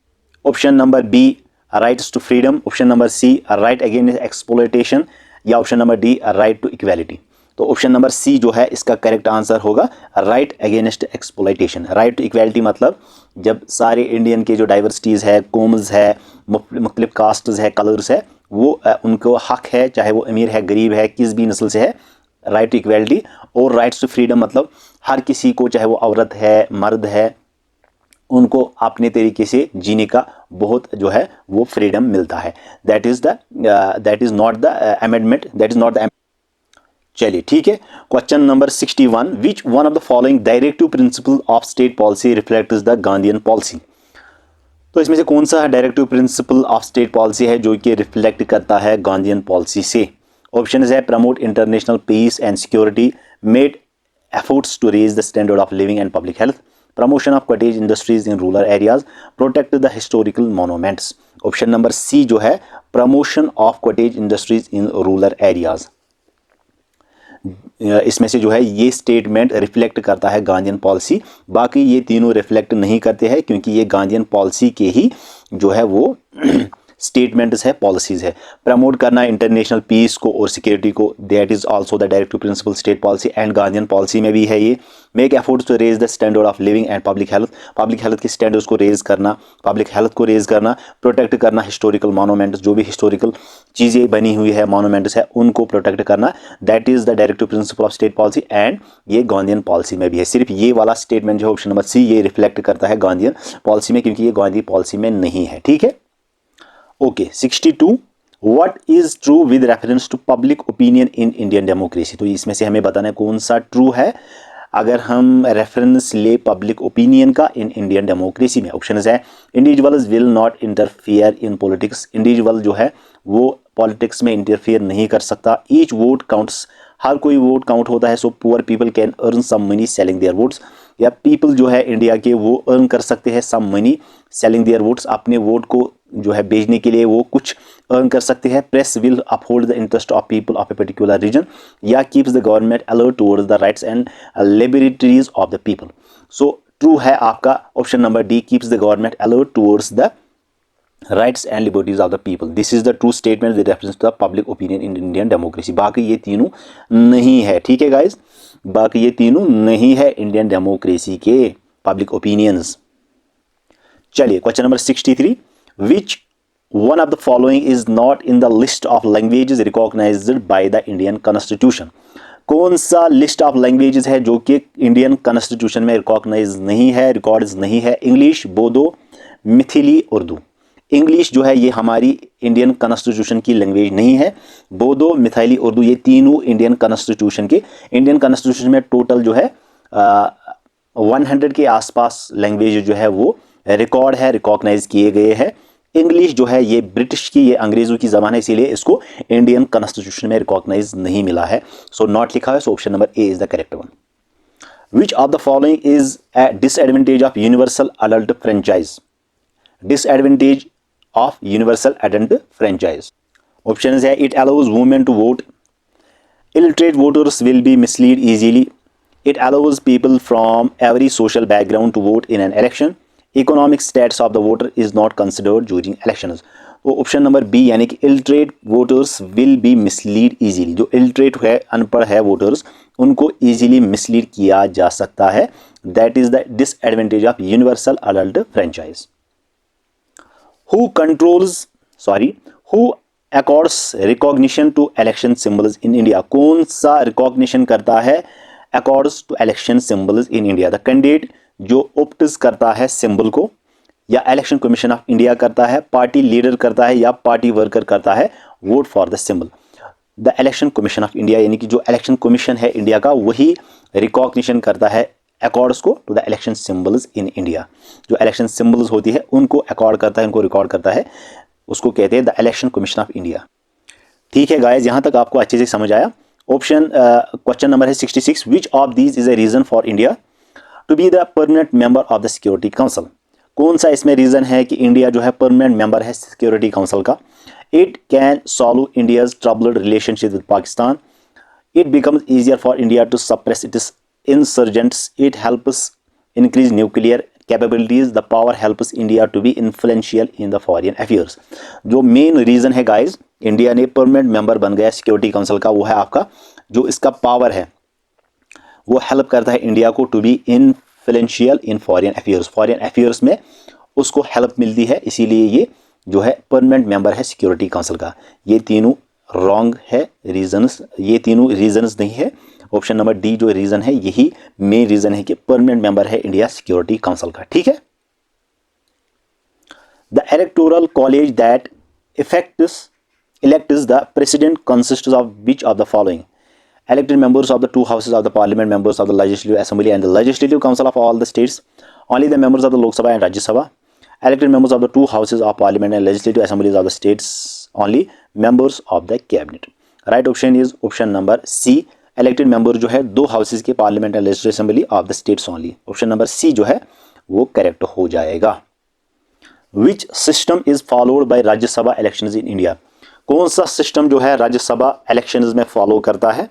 option number B rights to freedom, option number C right against exploitation, या option number D right to equality. तो ऑप्शन नंबर सी जो है इसका करेक्ट आंसर होगा right against exploitation. Right to equality मतलब जब सारे Indian के जो डाइवर्सिटीज़ है, कॉम्स है, मुख्तलिफ कास्ट्स है, कलर्स है, वो उनको हक है, चाहे वो अमीर है, गरीब है, किस भी नस्ल से है, राइट टू इक्वालिटी। और राइट्स टू फ्रीडम मतलब हर किसी को, चाहे वो औरत है, मर्द है, उनको अपने तरीके से जीने का बहुत जो है वो फ्रीडम मिलता है। That is not the amendment, that is not the. चलिए ठीक है, question number 61, which one of the following directive principle of state policy reflects the Gandhian policy? तो इसमें से कौन सा directive principle of state policy है जो कि रिफ्लेक्ट करता है गांधीयन पॉलिसी से? ऑप्शन है promote international peace and security, made efforts to raise the standard of living and public health, promotion of cottage industries in rural areas, protect the historical monuments. Option number C जो है promotion of cottage industries in rural areas, इसमें से जो है ये statement reflect करता है Gandhian policy. बाकी ये तीनों रिफ्लेक्ट नहीं करते हैं क्योंकि ये गांधीयन पॉलिसी के ही जो है वो स्टेटमेंट्स है, पॉलिसीज है। प्रमोट करना इंटरनेशनल पीस को और सिक्योरिटी को, that is also the directive principle state policy and Gandhian policy में भी है ये। Make efforts to raise the standard of living and public health के स्टैंडर्ड्स को रेज करना, पब्लिक हेल्थ को रेज करना, प्रोटेक्ट करना हिस्टोरिकल मोनूमेंट्स, जो भी हिस्टोरिकल चीज़ें बनी हुई है, मोनूमेंट्स है, उनको प्रोटेक्ट करना, that is the directive principle of state policy and ये गांधीयन पॉलिसी में भी है। सिर्फ ये वाला स्टेटमेंट जो है ऑप्शन नंबर सी ये रिफ्लेक्ट करता है गांधीयन पॉलिसी में, क्योंकि ये गांधी पॉलिसी में नहीं है। ठीक है, okay 62, what is true with reference to public opinion in Indian democracy? तो इसमें से हमें बताना है कौन सा ट्रू है अगर हम रेफरेंस ले पब्लिक ओपिनियन का इन इंडियन डेमोक्रेसी में। ऑप्शन है individuals will not interfere in politics, individual जो है वो पॉलिटिक्स में इंटरफियर नहीं कर सकता। ईच वोट काउंट्स, हर कोई वोट काउंट होता है। So poor people can earn some money selling their votes, या पीपल जो है इंडिया के वो अर्न कर सकते हैं some money selling their votes, अपने वोट को जो है बेचने के लिए वो कुछ अर्न कर सकते हैं। Press will uphold the interest of people of a particular region, या keeps the government alert towards the rights and liberties of the people. So true है आपका option number D, keeps the government alert towards the rights and liberties of the people. This is the true statement with reference to the public opinion in Indian democracy. बाकी ये तीनों नहीं है। ठीक है guys, बाकी ये तीनों नहीं है इंडियन डेमोक्रेसी के पब्लिक ओपिनियंस। चलिए question number 63, which one of the following is not in the list of languages recognized by the Indian constitution. कौन सा लिस्ट ऑफ लैंग्वेजेस है जो कि इंडियन कॉन्स्टिट्यूशन में रिकॉग्नाइज नहीं है, रिकॉर्ड्स नहीं है? इंग्लिश, बोडो, मिथिली, उर्दू। इंग्लिश जो है ये हमारी इंडियन कॉन्स्टिट्यूशन की लैंग्वेज नहीं है। बोडो, मिथिली, उर्दू ये तीनों इंडियन कॉन्स्टिट्यूशन में टोटल जो है 100 के आसपास लैंग्वेज जो है वो रिकॉर्ड है, रिकॉग्नाइज किए गए हैं। इंग्लिश जो है ये ब्रिटिश की, ये अंग्रेजों की जबान है, इसीलिए इसको इंडियन कॉन्स्टिट्यूशन में रिकॉग्नाइज नहीं मिला है। सो नॉट लिखा है, so option number A is the correct one. Which of the following is a disadvantage of universal adult franchise? Disadvantage of universal adult franchise option है, it allows women to vote, illiterate voters will be misled easily, it allows people from every social background to vote in an election, economic status of the voter is not considered during elections। तो option number B यानी कि illiterate voters will be misled easily, जो illiterate है, अनपढ़ है voters, उनको easily mislead किया जा सकता है। That is the disadvantage of universal adult franchise। who accords recognition to election symbols in India? कौन सा recognition करता है accords to election symbols in India? The candidate जो opts करता है सिंबल को, या इलेक्शन कमीशन ऑफ इंडिया करता है, पार्टी लीडर करता है, या पार्टी वर्कर करता है vote for the symbol? The election commission of India यानी कि जो इलेक्शन कमीशन है इंडिया का, वही रिकॉग्निशन करता है अकॉर्ड्स को to the election symbols in India. जो इलेक्शन सिंबल्स होती है उनको अकॉर्ड करता है, उनको रिकॉर्ड करता है, उसको कहते हैं the election commission of India. ठीक है गाइस, यहां तक आपको अच्छे से समझ आया। ऑप्शन क्वेश्चन नंबर है 66, which of these is a reason for India to be the permanent member of the security council? कौन सा इसमें रीजन है कि इंडिया जो है परमानेंट मेंबर है सिक्योरिटी काउंसिल का? It can solve India's troubled relationship with Pakistan, it becomes easier for India to suppress its insurgents, it helps increase nuclear capabilities, the power helps India to be influential in the foreign affairs. जो main reason है guys India ने permanent member बन गया security council का, वो है आपका जो इसका पावर है वो हेल्प करता है इंडिया को to be influential in foreign affairs, foreign affairs में उसको हेल्प मिलती है, इसीलिए ये जो है परमानेंट मेंबर है सिक्योरिटी काउंसिल का। ये तीनों रॉन्ग है रीजंस, ये तीनों रीजंस नहीं है। ऑप्शन नंबर डी जो रीजन है यही मेन रीजन है कि परमानेंट मेंबर है इंडिया सिक्योरिटी काउंसिल का। ठीक है। The electoral college that elects the president consists of which of the following? Elected members of the two houses of the parliament, members of the legislative assembly and the legislative council of all the states, only the members of the Lok Sabha and Rajya Sabha. Elected members of the two houses of parliament and legislative assemblies of the states, only members of the cabinet. Right option is option number C, elected member जो है दो houses के parliament and legislative assembly of the states only। option number C जो है वो correct हो जाएगा। Which system is followed by Rajya Sabha elections in India? कौन सा सिस्टम जो है राज्यसभा इलेक्शंस में फॉलो करता है?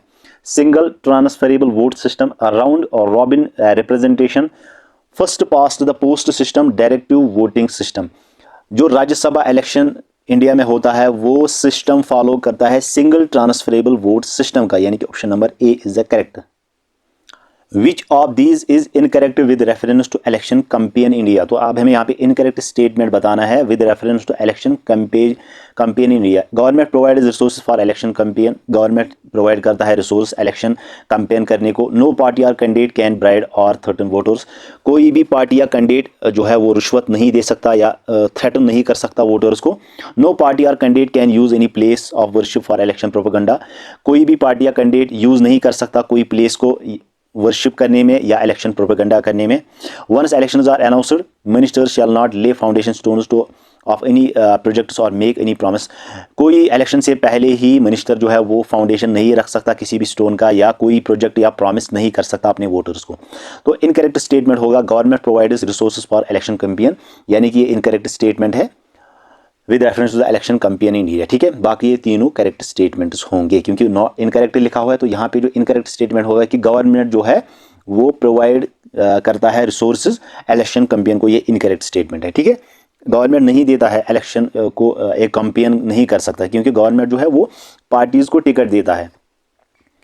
Single transferable vote system, round और robin representation, first past the post system, directive voting system. जो राज्यसभा इलेक्शन इंडिया में होता है वो सिस्टम फॉलो करता है सिंगल ट्रांसफरेबल वोट सिस्टम का, यानी कि option number A is the correct. Which of these is incorrect with reference to election campaign India? तो अब हमें यहाँ पे इनकरेक्ट स्टेटमेंट बताना है with reference to election campaign India. Government provide resource for election campaign, government provide करता है resource election campaign करने को। नो पार्टी और कैंडिडेट कैन ब्राइड और थ्रेटन वोटर्स, कोई भी पार्टी या कैंडिडेट जो है वो रिश्वत नहीं दे सकता या थ्रेटन नहीं कर सकता वोटर्स को। नो पार्टी और candidate can use any place of worship for election propaganda, कोई भी पार्टी या कैंडिडेट यूज नहीं कर सकता कोई प्लेस को वर्शिप करने में या इलेक्शन प्रोपेगेंडा करने में। Once elections are announced ministers shall not lay foundation stones to of any projects और मेक एनी प्रॉमिस, कोई इलेक्शन से पहले ही मिनिस्टर जो है वो फाउंडेशन नहीं रख सकता किसी भी स्टोन का या कोई प्रोजेक्ट या प्रॉमिस नहीं कर सकता अपने वोटर्स को। तो इनकरेक्ट स्टेटमेंट होगा government provides resources for election campaign, यानी कि ये इनकरेक्ट स्टेटमेंट है with reference to the election campaign in India. ठीक है, बाकी ये तीनों करेक्ट स्टेटमेंट्स होंगे क्योंकि नॉट इनकरेक्ट लिखा हुआ है, तो यहाँ पे जो इनकरेक्ट स्टेटमेंट होगा कि गवर्नमेंट जो है वो प्रोवाइड करता है रिसोर्सेज इलेक्शन कैंपेन को, ये इनकरेक्ट स्टेटमेंट है। ठीक है, गवर्नमेंट नहीं देता है इलेक्शन को, एक कैंपेन नहीं कर सकता क्योंकि गवर्नमेंट जो है वो पार्टीज को टिकट देता है,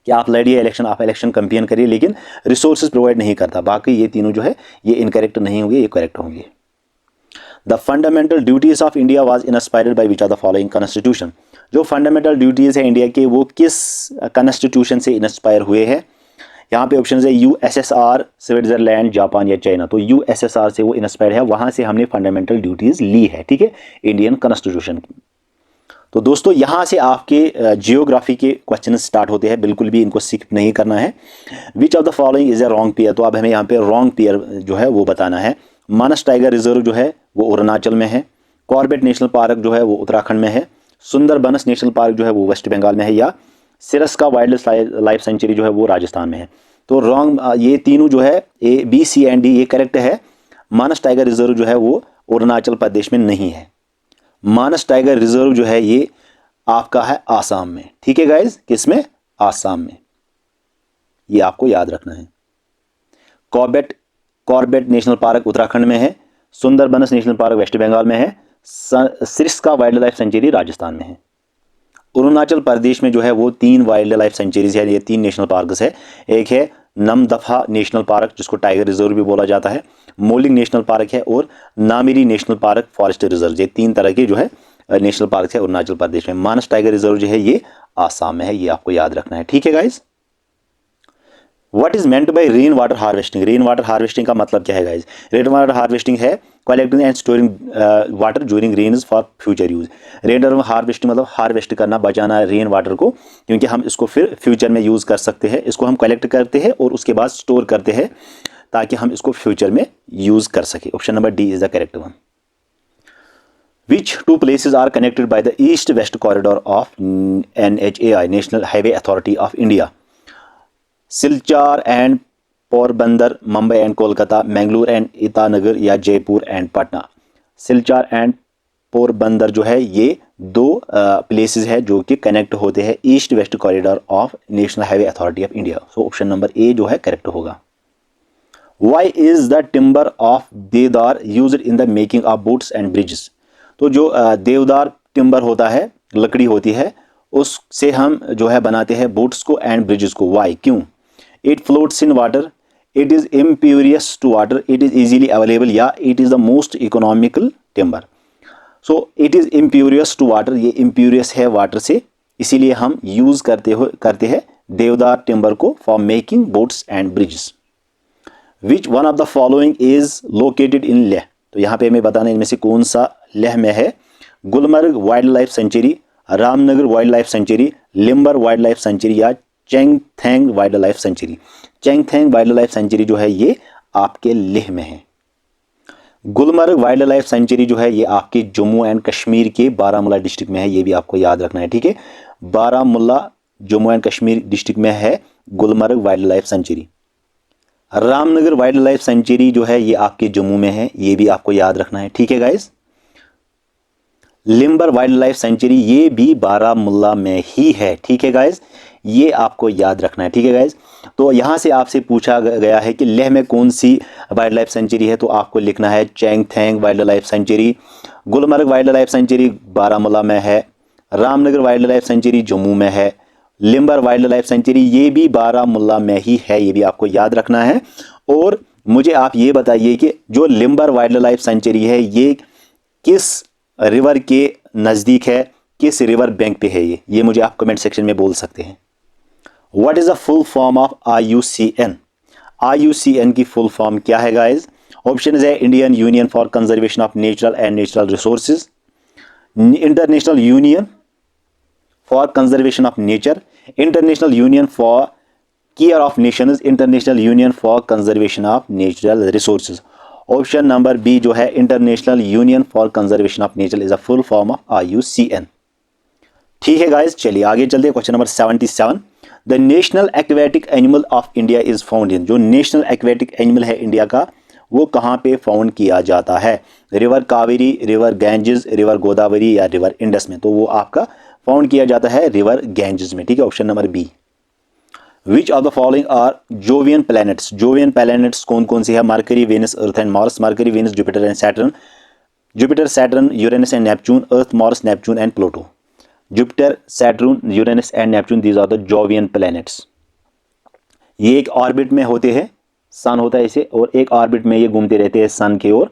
कि आप लड़िए इलेक्शन, आप इलेक्शन कैंपेन करिए, लेकिन रिसोर्सेज प्रोवाइड नहीं करता। बाकी ये तीनों जो है ये इनकरेक्ट नहीं होंगे, ये करेक्ट होंगे। The fundamental duties of India was inspired by which are the following constitution. जो फंडामेंटल ड्यूटीज है इंडिया के, वो किस कॉन्स्टिट्यूशन से इंस्पायर हुए हैं? यहाँ पे ऑप्शन है यूएसएसआर, स्विट्जरलैंड, जापान या चाइना। तो यूएसएसआर से वो इंस्पायर है, वहां से हमने फंडामेंटल ड्यूटीज ली है, ठीक है, इंडियन कॉन्स्टिट्यूशन की। तो दोस्तों यहाँ से आपके जियोग्राफी के क्वेश्चन स्टार्ट होते हैं, बिल्कुल भी इनको स्किप नहीं करना है। विच of the following is a wrong pair. तो अब हमें यहाँ पे रॉन्ग पेयर जो है वो बताना है। मानस टाइगर रिजर्व जो है वो अरुणाचल में है, कॉर्बेट नेशनल पार्क जो है वो उत्तराखंड में है, सुंदरबनस नेशनल पार्क जो है वो वेस्ट बंगाल में है, या सिरस्का वाइल्ड लाइफ सेंचुरी जो है वो राजस्थान में है। तो रॉन्ग ये तीनों जो है A B C and D ये करेक्ट है। मानस टाइगर रिजर्व जो है वो अरुणाचल प्रदेश में नहीं है। मानस टाइगर रिजर्व जो है ये आपका है आसाम में, ठीक है गाइज, किसमें? आसाम में, ये आपको याद रखना है। कॉर्बेट नेशनल पार्क उत्तराखंड में है, सुंदरबनस नेशनल पार्क वेस्ट बंगाल में है, Sariska wild life sanctuary Rajasthan में है। अरुणाचल प्रदेश में जो है वो 3 वाइल्ड लाइफ सेंचुरीज है, ये 3 नेशनल पार्क्स है। एक है नमदफा नेशनल पार्क जिसको टाइगर रिजर्व भी बोला जाता है, मोलिंग नेशनल पार्क है, और Nameri national park forest reserve. ये 3 तरह के जो है नेशनल पार्क है अरुणाचल प्रदेश में। मानस टाइगर रिजर्व जो है ये आसाम में है, ये आपको याद रखना है, ठीक है guys. What is meant by rain water harvesting. Rain water harvesting का मतलब क्या है गाइज? रेन वाटर हार्वेस्टिंग है collecting and storing water during rains for future use. Rain water harvesting मतलब हार्वेस्ट करना, बचाना रेन वाटर को, क्योंकि हम इसको फिर फ्यूचर में यूज कर सकते हैं। इसको हम कलेक्ट करते हैं और उसके बाद स्टोर करते हैं ताकि हम इसको फ्यूचर में यूज कर सके। Option number D is the correct one. Which 2 places are connected by the east-west corridor of NHAI, National Highway Authority of India? Silchar and Porbandar, Mumbai and Kolkata, Mangalore and Itanagar, या जयपुर एंड पटना। सिलचार एंड पोरबंदर जो है ये 2 प्लेसेस है जो कि कनेक्ट होते हैं east west corridor of national highway authority of India. So option number ए जो है करेक्ट होगा। Why is the timber of देवदार used in the making of boats and bridges? तो जो देवदार टिम्बर होता है, लकड़ी होती है, उससे हम जो है बनाते हैं बोट्स को एंड ब्रिजेस को। वाई, क्यों? It floats in water, it is impervious to water, it is easily available, या it is the most economical timber. So it is impervious to water, ये इम्प्यूरियस है वाटर से, इसीलिए हम use करते हैं देवदार टिम्बर को for making boats and bridges. Which one of the following is located in Leh. तो यहाँ पे हमें बताना इनमें से कौन सा लेह में है। Gulmarg wildlife sanctuary, Ramnagar wildlife sanctuary, Limber wildlife sanctuary, या Changthang wildlife sanctuary. Changthang wildlife sanctuary जो है ये आपके लेह में है। गुलमर्ग वाइल्ड लाइफ सेंचुरी जो है ये आपके जम्मू एंड कश्मीर के बारामूला डिस्ट्रिक्ट में है, ये भी आपको याद रखना है, ठीक है। बारामूला जम्मू एंड कश्मीर डिस्ट्रिक्ट में है Gulmarg wildlife sanctuary. Ramnagar wildlife sanctuary जो है ये आपके जम्मू में है, ये भी आपको याद रखना है, ठीक है guys. Limber wildlife century ये भी बारामूला में ही है, ठीक है गाइस, ये आपको याद रखना है, ठीक है गाइस। तो यहां से आपसे पूछा गया है कि लेह में कौन सी वाइल्ड लाइफ सेंचुरी है, तो आपको लिखना है Changthang wildlife sanctuary. Gulmarg wildlife sanctuary Baramulla में है, Ramnagar wildlife sanctuary Jammu में है, लिम्बर वाइल्ड लाइफ सेंचुरी ये भी बारामूला में ही है, ये भी आपको याद रखना है। और मुझे आप ये बताइए कि जो लिम्बर वाइल्ड लाइफ सेंचुरी है ये किस रिवर के नज़दीक है, किस रिवर बैंक पे है, ये मुझे आप कमेंट सेक्शन में बोल सकते हैं। What is the full form of IUCN? IUCN की फुल फॉर्म क्या है गाइज? ऑप्शन है Indian union for conservation of natural and natural resources, international union for conservation of nature, international union for care of nations, international union for conservation of natural resources. Option number B जो है international union for conservation of nature is a full form of IUCN, ठीक है guys. चलिए आगे चलते हैं, question number 77। The national aquatic animal of India is found in. जो national aquatic animal है इंडिया का वो कहाँ पे फाउंड किया जाता है? River Kaveri, river Ganges, river Godavari, या रिवर इंडस में? तो वो आपका फाउंड किया जाता है रिवर गैंजेस में, ठीक है, option number B. Which of the following are Jovian planets? Jovian planets कौन कौन से है? Mercury, Venus, Earth and Mars. Mercury, Venus, Jupiter and Saturn. Jupiter, Saturn, Uranus and Neptune. Earth, Mars, Neptune and Pluto. Jupiter, Saturn, Uranus and Neptune, these are the Jovian planets. ये एक orbit में होते हैं, सन होता है इसे, और एक ऑर्बिट में ये घूमते रहते हैं सन की ओर।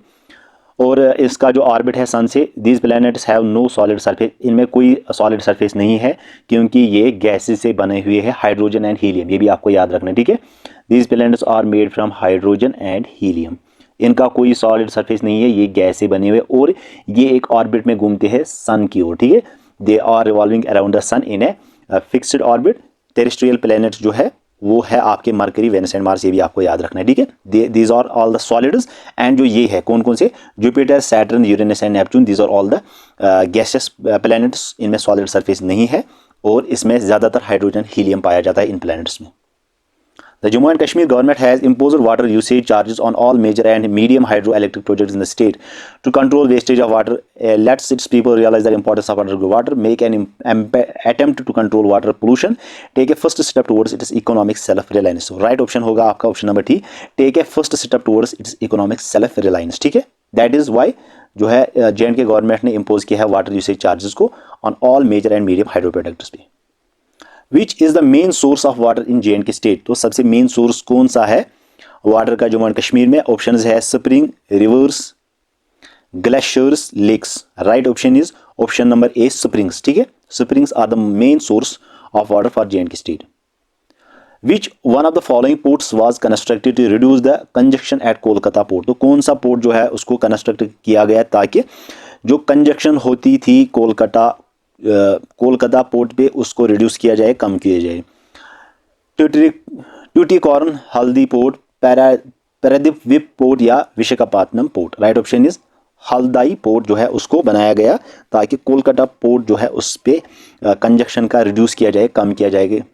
और इसका जो ऑर्बिट है सन से, these planets have no solid surface, इनमें कोई सॉलिड सरफेस नहीं है क्योंकि ये गैसेस से बने हुए हैं, हाइड्रोजन एंड हीलियम, ये भी आपको याद रखना है, ठीक है। These planets are made from hydrogen and helium, इनका कोई सॉलिड सरफेस नहीं है, ये गैस से बने हुए, और ये एक ऑर्बिट में घूमते हैं सन की ओर, ठीक है। They are revolving around the sun in a fixed orbit. Terrestrial planets जो है वो है आपके मरकरी, वेनस एंड मार्स, ये भी आपको याद रखना है, ठीक है। These are all the solids, and जो ये है कौन कौन से, Jupiter, Saturn, Uranus and Neptune, these are all the gases planets, इनमें सॉलिड सरफेस नहीं है और इसमें ज़्यादातर हाइड्रोजन, हीलियम पाया जाता है इन प्लैनेट्स में। The Jammu and Kashmir government has imposed water usage charges on all major and medium hydroelectric projects in the state to control wastage of water. Lets its people realize the importance of underground water, make an attempt to control water pollution, take a first step towards its economic self-reliance. So, right option होगा आपका option number T. Take a first step towards its economic self-reliance. ठीक है? That is why जो है J&K government ने impose किया है water usage charges को on all major and medium hydro products पे। Which is the main source of water in J&K state, तो सबसे मेन सोर्स कौन सा है वाटर का जम्मू एंड कश्मीर में? ऑप्शन है spring, rivers, glaciers, lakes. Right option is option number A, springs, ठीक है। Springs are the main source of water for J&K state. Which one of the following ports was constructed to reduce the congestion at Kolkata port, तो कौन सा port जो है उसको construct किया गया ताकि जो कंजक्शन होती थी कोलकाता पोर्ट पे उसको रिड्यूस किया जाए, कम किया जाए। ट्यूटिकॉर्न, हल्दी पोर्ट, पैरादीप पोर्ट या Visakhapatnam port. Right option is Haldia port जो है उसको बनाया गया ताकि कोलकाता पोर्ट जो है उस पे कंजक्शन का रिड्यूस किया जाए, कम किया जाएगा।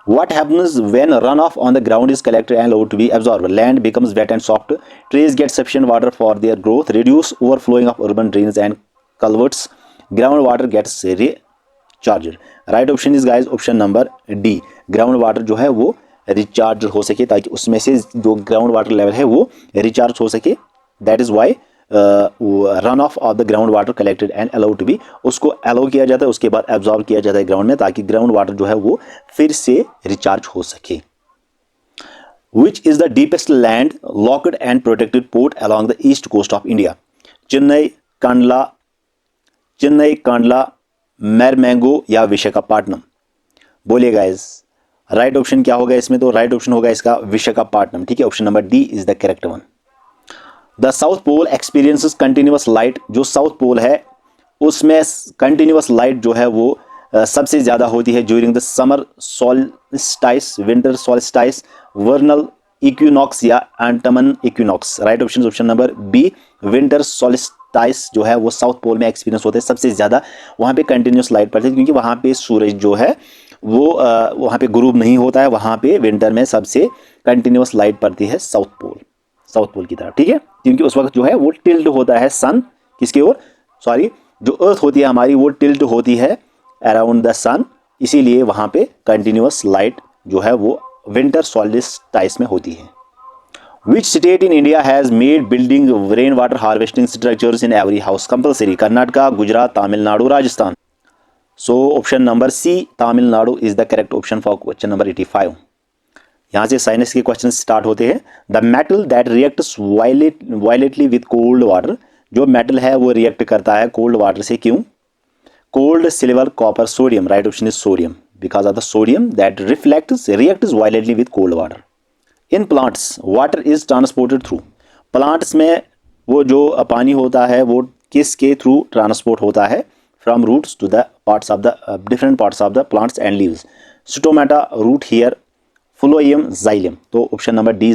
What happens when runoff on the ground is collected and allowed to be absorbed? Land becomes wet and soft. Trees get sufficient water for their growth. Reduce overflowing of urban drains and culverts. Groundwater gets recharged. Right option is guys option number D. Groundwater जो है वो recharge हो सके ताकि उसमें से जो ground water level है वो रिचार्ज हो सके। That is why run off the ground water collected and allowed to be, उसको अलाउ किया जाता है, उसके बाद एब्जॉर्ब किया जाता है ग्राउंड में ताकि ग्राउंड वाटर जो है वो फिर से रिचार्ज हो सके। Which is the deepest land locked and protected port along the east coast of India? Chennai, Kandla, Marmagao या विशाखापट्टनम? बोलिए गाइस, राइट ऑप्शन क्या होगा इसमें? तो राइट ऑप्शन होगा इसका विशाखापट्टनम, ठीक है। Option number D is the correct one. The south pole experiences continuous light, जो साउथ पोल है उसमें कंटिन्यूअस लाइट जो है वो सबसे ज़्यादा होती है during the summer solstice, winter solstice, vernal equinox या autumn equinox. Right option option number B, winter solstice जो है वो साउथ पोल में एक्सपीरियंस होते हैं, सबसे ज़्यादा वहाँ पे कंटिन्यूअस लाइट पड़ती है क्योंकि वहाँ पे सूरज जो है वो वहाँ पे ग्रूब नहीं होता है, वहाँ पे विंटर में सबसे कंटिन्यूअस लाइट पड़ती है साउथ पोल की तरफ, ठीक है। क्योंकि उस वक्त जो है वो टिल्ट होता है सन किसकी ओर, सॉरी जो अर्थ होती है हमारी वो टिल्ट होती है अराउंड द सन, इसीलिए वहां पे कंटिन्यूअस लाइट जो है वो विंटर सॉल्स्टिस में होती है। Which state in India has made building rain water harvesting structures in every house compulsory? Karnataka, Gujarat, Tamil Nadu, Rajasthan. So option number C, Tamil Nadu is the correct option for question number 85। यहाँ से साइंस के question start होते हैं। The metal that reacts violently with cold water, जो metal है वो react करता है कोल्ड वाटर से, क्यों? Gold, silver, copper, sodium. Right option is sodium, because of the sodium that reacts violently with cold water. In plants water is transported through, plants में वो जो पानी होता है वो किसके थ्रू ट्रांसपोर्ट होता है? From roots to the parts of the different parts of the plants and leaves. Stomata, root hair, phloem, xylem. तो ऑप्शन नंबर डी